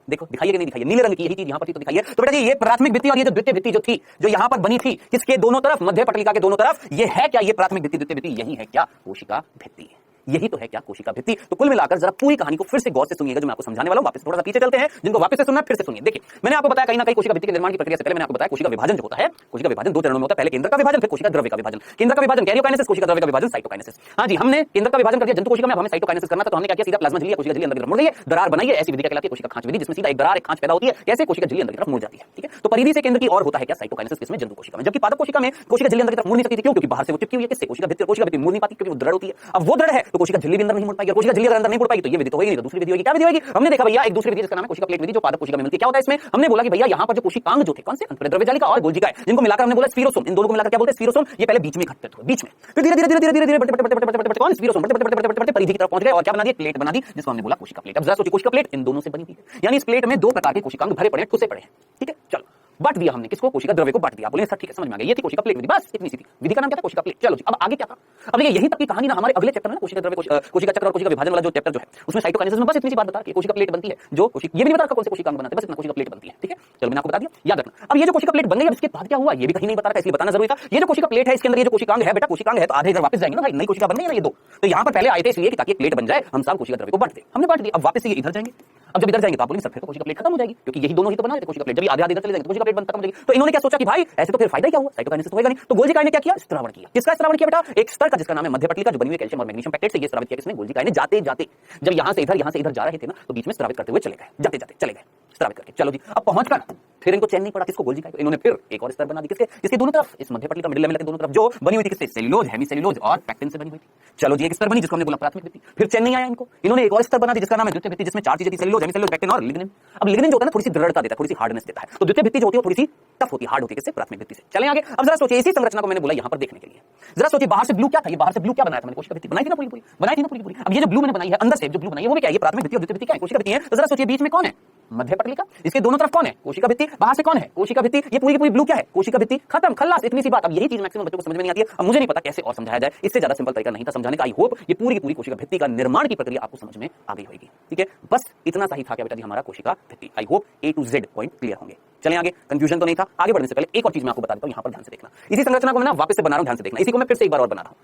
देखो दिखाइए कि नहीं दिखाइए? नीले रंग की यही चीज यहां पर थी तो दिखाइए। तो बेटा जी ये प्राथमिक भित्ति और ये जो द्वितीय भित्ति जो थी, जो यहां पर बनी थी, किसके दोनों तरफ? मध्य पटलिका के दोनों तरफ। ये है क्या? ये प्राथमिक भित्ति, द्वितीय भित्ति, यही है क्या? कोशिका भित्ति। यही तो है क्या? कोशिका भित्ति। तो कुल मिलाकर जरा पूरी कहानी को फिर से गौर से सुनिएगा जो मैं आपको समझाने वाला हूं। वापस थोड़ा सा पीछे चलते हैं, जिनको वापस से सुनना फिर से सुनिए। देखिए, मैंने आपको बताया कहीं ना कहीं कोशिका भित्ति के निर्माण की प्रक्रिया से पहले मैंने आपको बताया कोशिका विभाजन जो होता है। कोशिका विभाजन दो चरणों में होता है, पहले केंद्र का विभाजन, फिर कोशिका द्रव्य का विभाजन। केंद्र का विभाजन कैरियोकाइनेसिस, कोशिका द्रव्य का विभाजन साइटोकाइनेसिस। हां जी, हमने केंद्र का विभाजन कर दिया जंतु कोशिका में, अब हमें साइटोकाइनेसिस करना था। तो हमने क्या किया? सीधा प्लाज्मा झिल्ली या कोशिका झिल्ली अंदर की तरफ मुड़ गई है, दरार बनाई है। ऐसी विधि क्या कहलाती है? कोशिका खांच विधि, जिसमें सीधा एक दरार, एक खांच पैदा होती है। कैसे? कोशिका झिल्ली अंदर की तरफ मुड़ जाती है। ठीक है, तो परिधि से केंद्र की ओर होता है क्या? साइटोकाइनेसिस किसमें? जंतु कोशिका में। जबकि पादप कोशिका में कोशिका झिल्ली अंदर की तरफ मुड़ नहीं सकती थी। क्यों? क्योंकि बाहर से वो चिपकी हुई है किससे? कोशिका भित्ति। कोशिका भित्ति मुड़ नहीं पाती क्योंकि वो दृढ़ होती है। अब वो दृढ़ है तो कोशिका झिल्ली भी अंदर नहीं मुड़ पाएगी, और कोशिका झिल्ली अगर अंदर नहीं मुड़ पाएगी तो ये विधि तो होगी नहीं, तो दूसरी विधि होगी। क्या विधि होगी? हमने देखा भैया एक दूसरी विधि जिसका नाम है कोशिका प्लेट विधि, जो पादप कोशिका में मिलती है। क्या होता है इसमें? हमने बोला कि भैया यहाँ पर जो कोशिकांग जो थे कौन से? द्रव्यजालिका और गोल्जी काय, जिनको मिलाकर हमने बोला स्फीरोसोम। इन दोनों को मिलाकर क्या बोलते हैं? स्फीरोसोम। ये पहले बीच में इकट्ठे थे, बीच में, फिर धीरे धीरे बढ़ते कौन? स्फीरोसोम बढ़ते परिधि की तरफ पहुंच गए और क्या बना दी? प्लेट बना दी, जिसको हमने बोला कोशिका प्लेट। अब जरा सोचिए, कोशिका प्लेट इन दोनों से बनी थी, यानी इस प्लेट में दो प्रकार के कोशिकांग भरे पड़े, ठुसे पड़े हैं। ठीक है, चलो बांट दिया हमने किसको? कोशिका द्रव्य को बांट दिया। बोले सर ठीक है, समझ में आ गया, ये थी कोशिका प्लेट विधि। बस इतनी सी थी विधि का नाम क्या था? कोशिका प्लेट। चलो जी, अब आगे क्या था? अब देखिए यही तक की कहानी ना हमारे अगले चैप्टर में, कोशिका द्रव्य, कोशिका चक्र और कोशिका विभाजन वाला जो चैप्टर जो है उसमें साइटोकाइनेसिस में बस इतनी सी बात बता कि कोशिका प्लेट बनती है, जो कोशिका, ये भी नहीं बता कौन से कोशिकांग बनाते हैं, बस इतना कोशिका प्लेट बनती है। ठीक है, चलो मैंने आपको बता दिया, याद रखना। अब ये जो कोशिका प्लेट बन गई, अब इसके बाद क्या हुआ ये भी कहीं नहीं बता रहा, इसलिए बताना जरूरी था। ये जो कोशिका प्लेट है इसके अंदर ये जो कोशिकांग है बेटा, कोशिकांग है तो आधे इधर वापस जाएंगे ना भाई, नई कोशिका बन गई ना ये दो। तो यहाँ पर पहले आए थे इसलिए कि ताकि प्लेट बन जाए, हम सब कोशिका द्रव्य को बांट दे। हमने बांट दिया, अब वापस से ये इधर जाएंगे। अब जब इधर जाएंगे तो आप बोलेंगे सर फिर तो कोशिका प्लेट खत्म हो जाएगी, क्योंकि यही दोनों ही तो बना रहे थे कोशिका प्लेट। जब ये आधे आधे इधर चले जाएंगे तो कोशिका प्लेट खत्म हो जाएगी। तो इन्होंने क्या सोचा कि भाई ऐसे तो फिर फायदा क्या हुआ, साइटोकाइनेसिस होगा नहीं। तो गोल्जी काय ने क्या किया? स्त्रावण किया। किसका स्त्रावण किया बेटा? एक स्तर का जिसका नाम है मध्य पटलिका, जो बनी हुई कैल्शियम और मैग्नीशियम पैक्टेट से। ये स्रावित किया किसने? गोल्जी काय ने। जाते जाते जब यहां से इधर जा रहे थे ना, तो बीच में स्रावित करते हुए चले गए, जाते जाते चले गए। स्रावित करके। चलो जी, अब पहुंचकर फिर इनको चैन नहीं पड़ा किसको, गोल्जी का, इन्होंने फिर एक और स्तर बना दी किसके, इसके दोनों तरफ, इस मध्य पटली का मिडिल लेवल के दोनों तरफ, जो बनी हुई थी किससे, सेल्यूलोज, हेमी सेल्यूलोज और पैक्टिन से बनी हुई थी। चलो जी, एक स्तर बनी जिसको हमने बोला प्राथमिक भित्ति। फिर चैन नहीं आया इनको, इन्होंने एक और स्तर बना दी जिसका नाम है द्वितीय भित्ति, जिसमें 4 चीजें थी, सेल्यूलोज, हेमी सेल्यूलोज, पैक्टिन और लिग्निन। अब लिग्निन जो होता है ना, थोड़ी सी दृढ़ता देता है, थोड़ी सी हार्डनेस देता है, तो द्वितीय भित्ति जो होती है थोड़ी सी टफ होती है, हार्ड होती है किससे, प्राथमिक भित्ति से। चलें आगे। अब जरा सोचिए, इसी संरचना को मैंने बोला यहां पर देखने के लिए, जरा सोचिए बाहर से ब्लू क्या था, ये बाहर से ब्लू क्या बनाया था मैंने, कोशिका भित्ति बनाई थी ना पूरी पूरी, बनाई थी ना पूरी पूरी। अब ये जो ब्लू मैंने बनाई है अंदर से, जो ब्लू बनाई है वो भी क्या है, ये प्राथमिक भित्ति और द्वितीय भित्ति क्या है, कोशिका भित्ति है। तो जरा सोचिए बीच में कौन है, मध्य पटली का, इसके दोनों तरफ कौन है, कोशिका भित्ति, बाहर से कौन है, कोशिका भित्ति, ये पूरी की पूरी ब्लू क्या है, कोशिका भित्ति, खत्म, खल्लास, इतनी सी बात। अब यही चीज मैक्सिमम बच्चों को समझ में नहीं आती है। अब मुझे नहीं पता कैसे और समझाया जाए, इससे ज्यादा सिंपल तरीका नहीं था समझाने का। आई होप ये पूरी की पूरी कोशिका भित्ति का निर्माण की प्रक्रिया आपको समझ में आ गई होगी। ठीक है, बस इतना सा ही था क्या बेटा जी हमारा कोशिका भित्ति। I hope A to Z point clear होंगे। चलें आगे, कंफ्यूजन तो नहीं था। आगे बढ़ने से पहले एक और चीज मैं आपको बता देता हूं, यहां पर ध्यान से देखना। इसी संरचना को मैं ना वापस से बना रहा हूं, ध्यान से देखना, इसी को मैं फिर से एक बार और बना रहा हूं।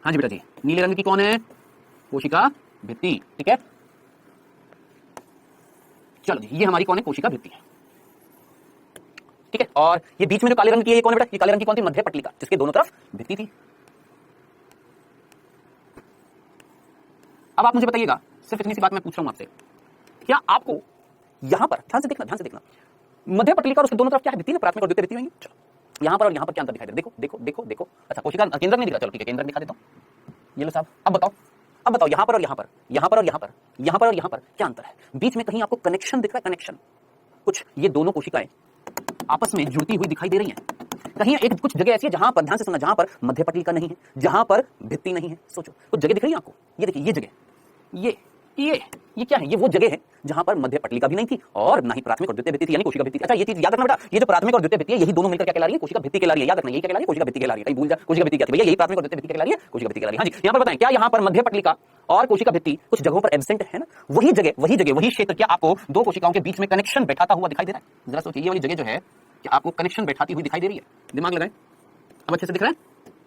हाँ जी बेटा जी, नीले रंग की कौन है, कोशिका भित्ति। ठीक है, चलो जी, ये हमारी कौन है, कोशिका भित्ति है। ठीक है, और ये बीच में जो काले रंग की है ये कौन है बेटा, ये काले रंग की कौन थी, मध्य पटली का, जिसके दोनों तरफ भित्ति थी। अब आप मुझे बताइएगा, सिर्फ इतनी सी बात मैं पूछ रहा हूं आपसे, क्या आपको यहां पर ध्यान से देखना, ध्यान से देखना, मध्य पटली का और उसके दोनों तरफ क्या है, भित्ति ना, प्राथमिक और द्वितीय भित्ति होंगी। चलो यहां पर और यहां पर क्या अंतर दिखाई दे रहा है, देखो देखो देखो देखो। अच्छा, कोशिका केंद्र नहीं दिखा, चलो ठीक है, केंद्र दिखा देता हूं। ये लो साहब, अब बताओ यहां पर और यहां पर, यहां पर और यहां पर, यहां पर और यहां पर क्या अंतर है, बीच में कहीं आपको कनेक्शन दिख रहा है, कनेक्शन कुछ, ये दोनों कोशिकाएं आपस में जुड़ती हुई दिखाई दे रही हैं। कहीं एक कुछ जगह ऐसी है जहां पर, ध्यान से सुनना, जहां पर मध्य पटली का नहीं है, जहां पर भित्ति नहीं है। सोचो, कुछ जगह दिख रही है आपको, ये देखिए ये जगह, ये क्या है, ये वो जगह है जहां पर मध्य पटली का भी नहीं थी और ना ही प्राथमिक और द्वितीय भित्ति थी, यानी कोशिका भित्ति। अच्छा, ये चीज याद रखना बेटा, ये जो प्राथमिक और द्वितीय भित्ति है यही दोनों मिलकर क्या कहला रही है, कोशिका भित्ति कहला रही है। याद रखना, यही क्या कहला रही है, कोशिका भित्ति कहला रही है। कहीं भूल जा, कोशिका भित्ति क्या थी भैया, यही प्राथमिक और द्वितीय भित्ति कहला रही है, कोशिका भित्ति कहला रही है। हां जी, यहां पर बताएं, क्या यहां पर मध्य पटली का और कोशिका भित्ति कुछ जगहों पर एब्सेंट है ना, वही जगह वही क्षेत्र, क्या आपको दो कोशिकाओं के बीच में कनेक्शन बैठाता हुआ दिखाई दे रहा है। जरा सोचिए, ये वाली जगह जो है क्या आपको कनेक्शन बैठाती हुई दिखाई दे रही है, दिमाग लगाएं। अब अच्छे से दिख रहा है,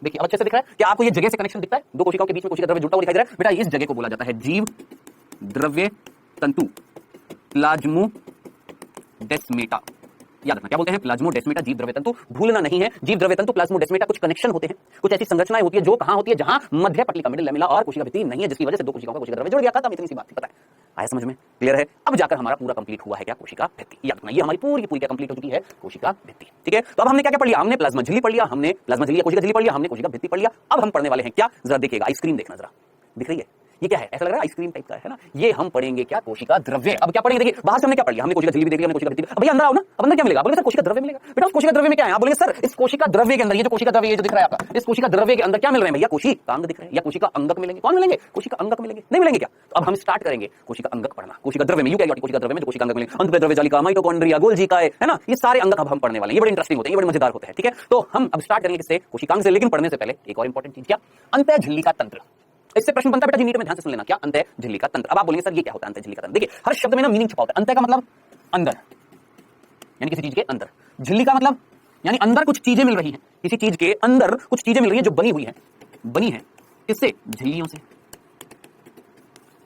देखिए अब अच्छे से दिख रहा है, क्या आपको ये जगह से कनेक्शन दिखता है, दो कोशिकाओं के बीच में कोशिका द्रव्य जुड़ता हुआ दिखाई दे रहा है। बेटा इस जगह को बोला जाता है जीव द्रव्य तंतु, प्लाज्मोडेस्मेटा। याद रखना, क्या बोलते हैं, प्लाज्मोडेस्मेटा, जीव द्रव्य तंतु। भूलना नहीं है, जीव द्रव्य तंतु, प्लाज्मोडेस्मेटा, कुछ कनेक्शन होते हैं, कुछ ऐसी संरचनाएं होती है जो कहां होती है, जहां मध्य पटली का मिडिल लेमिला और कोशिका भित्ति नहीं है, जिसकी वजह से दो कोशिकाओं का कोशिका द्रव्य जुड़ गया था। इतनी सी बात थी, पता है, आया समझ में, क्लियर है। अब जाकर हमारा पूरा कंप्लीट हुआ है क्या, कोशिका भित्ति। याद रखना, ये हमारी पूरी की पूरी क्या कंप्लीट हो चुकी है, कोशिका भित्ति। ठीक है, तो अब हमने क्या क्या पढ़ लिया, हमने प्लाज्मा झिल्ली पढ़ लिया, हमने प्लाज्मा झिल्ली कोशिका झिल्ली पढ़ लिया, हमने कोशिका भित्ति पढ़ लिया। अब हम पढ़ने वाले हैं क्या, जरा देखिएगा, आइसक्रीम देखना जरा, दिख रही है, ये क्या है, ऐसा लग रहा है आइसक्रीम टाइप का है ना। ये हम पढ़ेंगे क्या, कोशिका द्रव्य। अब क्या पढ़ेंगे, देखिए बाहर से हमने क्या पढ़ लिया, हमने कोशिका झिल्ली भी देख लिया, हमने कोशिका भित्ति। अब भैया अंदर आओ ना, अब अंदर क्या मिलेगा, बोलेंगे सर कोशिका द्रव्य मिलेगा। बेटा उस कोशिका द्रव्य में क्या है, आप बोलेंगे सर इस कोशिका द्रव्य के अंदर, ये जो कोशिका द्रव्य ये जो दिख रहा है आपका, इस कोशिका द्रव्य के अंदर क्या मिल रहे हैं भैया, कोशिका अंग दिख रहे हैं, या कोशिका अंगक मिलेंगे। कौन मिलेंगे, कोशिका अंगक मिलेंगे, नहीं मिलेंगे क्या। तो अब हम स्टार्ट करेंगे कोशिका अंगक पढ़ना, कोशिका द्रव्य में, यूकैरियोटिक कोशिका द्रव्य में जो कोशिका अंगक मिलेंगे, अंत द्रव्य जालिका, माइटोकॉन्ड्रिया, गोल्जी काय, है ना, ये सारे अंगक अब हम पढ़ने वाले हैं। ये बड़े इंटरेस्टिंग होते हैं, ये बड़े मजेदार होते हैं। ठीक है, तो हम अब स्टार्ट करेंगे किससे, कोशिकांग से। लेकिन पढ़ने से पहले एक और इंपॉर्टेंट चीज, क्या, अंतः झिल्ली का तंत्र। इससे प्रश्न बनता है बेटा जी नीट में, ध्यान से सुन लेना, क्या अंतः झिल्ली का तंत्र। अब आप बोलेंगे सर ये क्या होता है अंतः झिल्ली का तंत्र। देखिए हर शब्द में ना मीनिंग छुपा होता है। अंतः का मतलब अंदर, यानी किसी चीज के अंदर। झिल्ली का मतलब यानी अंदर कुछ चीजें मिल रही हैं, किसी चीज के अंदर कुछ चीजें मिल रही हैं जो बनी है किससे, झिल्लियों से।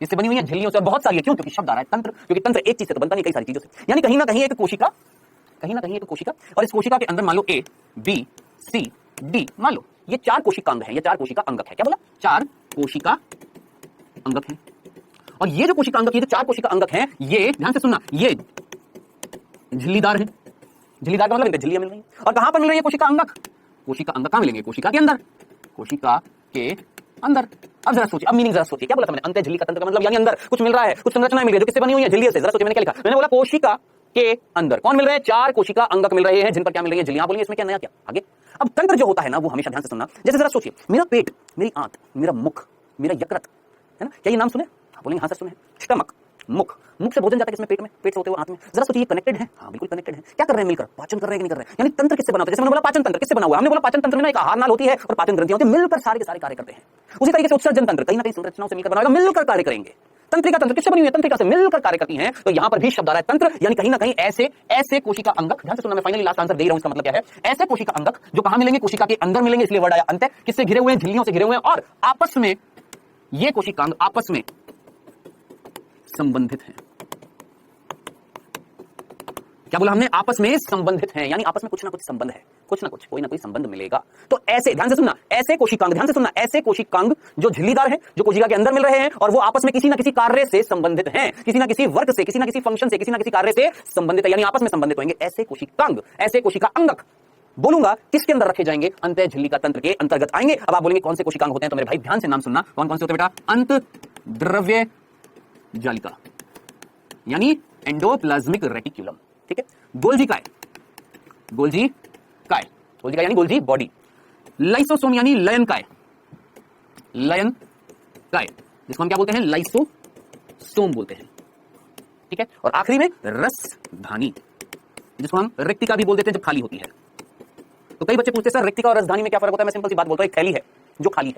इससे बनी हुई है झिल्लियों से, और बहुत सारी है। क्यों, क्योंकि शब्द आ रहा है तंत्र, क्योंकि तंत्र एक चीज से तो बनता नहीं, कई सारी चीजों से। यानी कहीं ना कहीं एक कोशिका, और इस कोशिका के अंदर मान लो A, B, C, D, मान लो ये चार कोशिका अंग है, ये चार कोशिका अंगक है। क्या बोला, चार कोशिका अंगक है। और ये जो कोशिका अंगक, ये जो चार कोशिका अंगक हैं, ये ध्यान से सुनना, ये झिल्लीदार है। झिल्लीदार का मतलब इनके झिल्लियां मिल रही हैं। और कहां पर मिल रही है कोशिका अंगक, कोशिका अंगक कहां मिलेंगे, कोशिका के अंदर, कोशिका के अंदर। अब जरा सोचिए, अब मीनिंग जरा सोचिए, क्या बोला था मैंने, अंतः झिल्ली का तंत्र का मतलब यानी अंदर कुछ मिल रहा है, कुछ संरचनाएं मिल रही है जो किससे बनी हुई है, झिल्लियों से। जरा सोचिए मैंने क्या लिखा, मैंने बोला कोशिका के अंदर कौन मिल रहे हैं, चार कोशिका अंगक मिल रहे हैं, जिन पर क्या मिल रही है, झिल्लियां। बोलिए इसमें क्या नया, क्या आगे। अब तंत्र जो होता है ना, वो हमेशा ध्यान से सुनना। जैसे जरा सोचिए, मेरा पेट, मेरी आंत, मेरा मुख, मेरा यकृत, है ना, क्या ये नाम सुने, बोलेंगे हाँ सर सुने। स्टमक, मुख, मुख से भोजन जाता है किसमें, पेट में, पेट से होते हुए आंत में। जरा सोचिए ये कनेक्टेड है, हाँ बिल्कुल कनेक्टेड है। क्या कर रहे हैं मिलकर, पाचन कर रहे हैं कि नहीं कर रहे हैं। यानी तंत्र किससे बना होता है, जैसे मैंने बोला पाचन तंत्र किससे बना हुआ है, हमने बोला पाचन तंत्र में ना एक आहार नाल होती है और पाचन ग्रंथियां होती है, मिलकर सारे के सारे कार्य करते हैं। उसी तरीके से उत्सर्जन तंत्र कहीं ना कहीं संरचनाओं से मिलकर बना होगा, मिलकर कार्य करेंगे। तंत्रिका तंत्र किससे बनी हुई है, तंत्रिका से मिलकर कार्य करती हैं। तो यहां पर भी शब्द आ रहा है तंत्र, यानी कहीं ना कहीं ऐसे कोशिका अंगक। ध्यान से सुनना, मैं फाइनली लास्ट आंसर दे रहा हूं, इसका मतलब क्या है, ऐसे कोशिका अंगक जो कहां मिलेंगे, कोशिका के अंदर मिलेंगे, इसलिए वर्ड आया अंत। किससे घिरे हुए हैं, झिल्लियों से घिरे हुए हैं, और आपस में ये कोशिकांग आपस में संबंधित हैं। क्या बोला हमने? आपस में संबंधित हैं, यानी आपस में कुछ ना कुछ संबंध है, कुछ ना कुछ, कोई ना कोई संबंध मिलेगा। तो ऐसे ध्यान से सुनना, ऐसे कोशिकांग, ध्यान से सुनना, ऐसे कोशिकांग जो झिल्लीदार हैं, जो कोशिका के अंदर मिल रहे हैं और वो आपस में किसी ना किसी कार्य से संबंधित हैं, किसी ना किसी वर्क से, किसी ना किसी फंक्शन से, किसी ना किसी कार्य से संबंधित है, यानी आपस में संबंधित होंगे। ऐसे कोशिकांग, ऐसे कोशिका अंगक बोलूंगा किसके अंदर रखे जाएंगे? अंत झिल्लिका तंत्र के अंतर्गत आएंगे। अब आप बोलेंगे कौन से कोशिकांग होते हैं, तो मेरे भाई ध्यान से नाम सुनना, कौन कौन से होते हैं बेटा? अंत द्रव्य जालिका यानी एंडोप्लाज्मिक रेटिक्यूलम, ठीक है। गोल्जी काय, गोल्जी काय, गोल्जी काय यानी गोल्जी बॉडी। लाइसोसोम यानी लयन काय, लयन काय, जिसको हम क्या बोलते हैं? लाइसोसोम बोलते हैं, ठीक है। और आखिरी में रसधानी, जिसको हम रिक्तिका भी बोल देते हैं जब खाली होती है। तो कई बच्चे पूछते हैं सर रिक्तिका और रसधानी में क्या फर्क होता है? मैं सिंपल सी बात बोलता हूं, एक थैली है जो खाली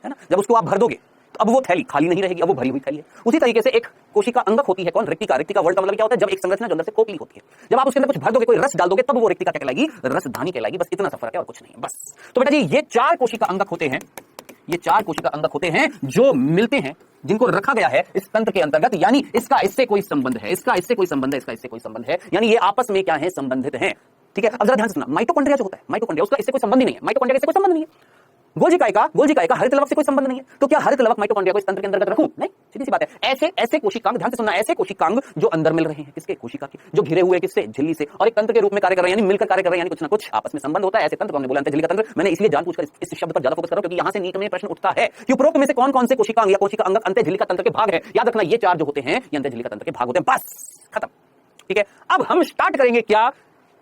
है ना, जब उसको आप भर दोगे तो अब वो थैली खाली नहीं रहेगी, अब वो भरी हुई थैली है। उसी तरीके से एक कोशिका अंगक होती है, कौन? रिक्तिका। रिक्तिका वर्ड का मतलब क्या होता है? जब एक संरचना जो अंदर से खोखली होती है, जब आप उसके अंदर कुछ भर दोगे, कोई रस डाल दोगे, तब वो रिक्तिका क्या कहलाएगी? रसधानी कहलाएगी। बस इतना सा फर्क है और कुछ नहीं है, बस। तो बेटा जी ये चार कोशिका अंगक होते हैं, ये चार कोशिका अंगक होते हैं जो मिलते हैं, जिनको रखा गया है इस तंत्र के अंतर्गत, यानी इसका इससे कोई संबंध है, इसका इससे कोई संबंध है, इसका इससे कोई संबंध है, यानी ये आपस में क्या है? संबंधित हैं, ठीक है। अब जरा ध्यान से सुनना, माइटोकॉन्ड्रिया जो होता है, माइटोकॉन्ड्रिया उसका इससे कोई संबंध ही नहीं है, माइटोकॉन्ड्रिया इससे कोई संबंध नहीं है। गोल्जी काय का हरित लवक से कोई संबंध नहीं है। तो क्या हरित लवक माइटोकॉन्ड्रिया को इस तंत्र के अंतर्गत रखूं? नहीं, सीधी सी बात है। ऐसे ऐसे कोशिकांग, ध्यान से सुनना, ऐसे कोशिकांग जो अंदर मिल रहे हैं, किसके? कोशिका के, जो घिरे हुए किससे? झिल्ली से, और एक तंत्र के रूप में कार्य कर रहे हैं, यानी मिलकर कार्य कर रहे हैं, यानी कुछ ना कुछ आपस में संबंध होता है। ऐसे तंत्र को हमने बोला अंतःझिल्लिका तंत्र। मैंने इसलिए जानबूझकर इस शब्द पर ज्यादा फोकस कर रहा हूं, क्योंकि यहां से नीट में प्रश्न उठता है कि उपरोक्त में से कौन कौन से कोशिकांग या कोशिका अंगक अंतःझिल्लिका तंत्र के भाग है। याद रखना, ये चार जो होते हैं ये अंतःझिल्लिका तंत्र के भाग होते हैं, बस खत्म, ठीक है। अब हम स्टार्ट करेंगे क्या?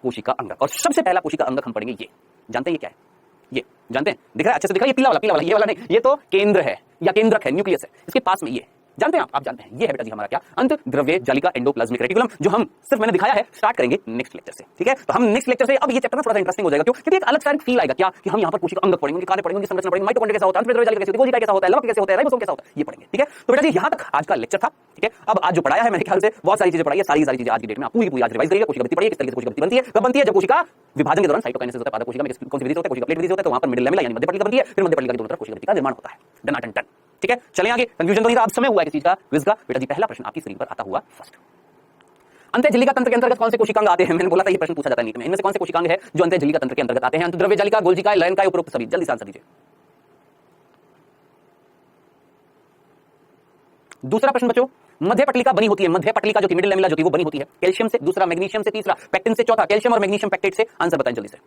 कोशिका अंगक। और सबसे पहला कोशिका अंगक हम पढ़ेंगे, ये जानते हैं ये क्या है? ये जानते हैं? दिख रहा है अच्छे से? दिख रहा है? ये पीला वाला, ये वाला नहीं, ये तो केंद्र है या केंद्रक है, न्यूक्लियस है, इसके पास में ये जानते हैं आप जानते हैं, ये है बेटा जी हमारा क्या? अंत द्रव्य जालिका एंडोप्लाज्मिक रेटिकुलम, जो हम सिर्फ मैंने दिखाया है। स्टार्ट करेंगे नेक्स्ट लेक्चर से, ठीक है। तो हम नेक्स्ट लेक्चर से, अब ये चैप्टर ना थोड़ा सा इंटरेस्टिंग हो जाएगा, क्यों? क्योंकि एक अलग सा फील आएगा क्या कि हम यहाँ पर कोशिका अंगक पढ़ेंगे, कार्य पढ़ेंगे, संरचना पढ़ेंगे, माइटोकॉन्ड्रिया कैसा होता है, अंत द्रव्य जालिका कैसे होती है, गोल्जी काय कैसा होता है, लवक कैसे होता है, राइबोसोम कैसा होता है, ये पढ़ेंगे, ठीक है। तो बेटा जी यहाँ तक आज का लेक्चर था, ठीक है। अब आज जो पढ़ाया है मेरे ख्याल से बहुत सारी चीजें पढ़ाई है, सारी चीजें आज की डेट में आप पूरी आज रिवाइज करिएगा। कोशिका गति पढ़िए, किस तरीके से कोशिका गति बनती है, कब बनती है? जब कोशिका विभाजन के दौरान साइटोकाइनेसिस होता है, पादप कोशिका में कौन सी विधि होता है? कोशिका प्लेट विधि होता है, तो वहां पर मिडिल लैमेला यानी मध्य पटलिका बनती है, फिर मध्य पटलिका के दोनों तरफ कोशिका गति का निर्माण होता है। डन टन, ठीक है। चलें आगे, कंफ्यूजन तो नहीं था, अब समय हुआ है किसी चीज का, क्विज का। बेटा जी पहला प्रश्न आपकी स्क्रीन पर आता हुआ फर्स्ट, अंतःझिल्लिका तंत्र के अंतर्गत कौन से कोशिकांग आते हैं? मैंने बोला था ये प्रश्न पूछा जाता है नीट में। इनमें से कौन से कोशिकांग है जो अंतःझिल्लिका तंत्र के अंतर्गत आते हैं? अंत द्रव्य जालिका, गोल्जी काय, लयन काय, उपरोक्त सभी। जल्दी से आंसर दीजिए। दूसरा प्रश्न बच्चों, मध्य पटलिका बनी होती है, मध्य पटलिका जो कि मिडिल लैमेला जो कि वो बनी होती है कैल्शियम से, दूसरा मैग्नीशियम से, तीसरा पेक्टिन से, चौथा कैल्शियम और मैग्नीशियम पेक्टेट से। आंसर बताएं जल्दी से।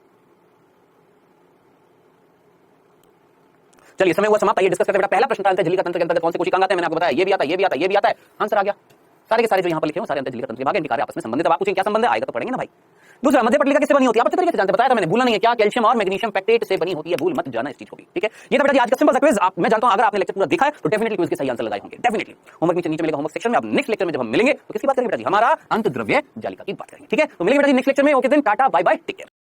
चलिए समय हुआ समाप्त, आइए डिस्कस करते हैं। पहला प्रश्न था अंतःझिल्लिका तंत्र के अंतर्गत कौन से कोशिकांग आते हैं? मैंने आपको बताया ये भी आता है, ये भी आता है, ये भी आता है। आंसर आ गया। सारे के सारे जो यहां पर लिखे हो सारे अंतःझिल्लिका तंत्र के भाग हैं, इनके कार्य आपस में संबंधित है। आप पूछेंगे क्या संबंध है, आएगा तो पढ़ेंगे ना भाई। दूसरा, मध्य पटलिका किससे बनी होती है? आप अच्छे तरीके से जानते, बताया था मैंने, भूलना नहीं है क्या? कैल्शियम और मैग्नीशियम पेक्टेट से बनी होती है, भूल मत जाना इस चीज को भी, ठीक है। ये था बेटा जी आज का सिंपल सा क्विज। आप, मैं जानता हूं अगर आपने लेक्चर पूरा देखा है तो डेफिनेटली क्विज के सही आंसर लगाए होंगे, डेफिनेटली। होमवर्क नीचे मिलेगा, होमवर्क सेक्शन में। अब नेक्स्ट लेक्चर में जब हम मिलेंगे तो किसकी बात करेंगे बेटा जी? हमारा अंत द्रव्य जालिका की बात करेंगे, ठीक है। तो मिलेंगे बेटा जी नेक्स्ट लेक्चर में। ओके दिन, tata bye bye, take care.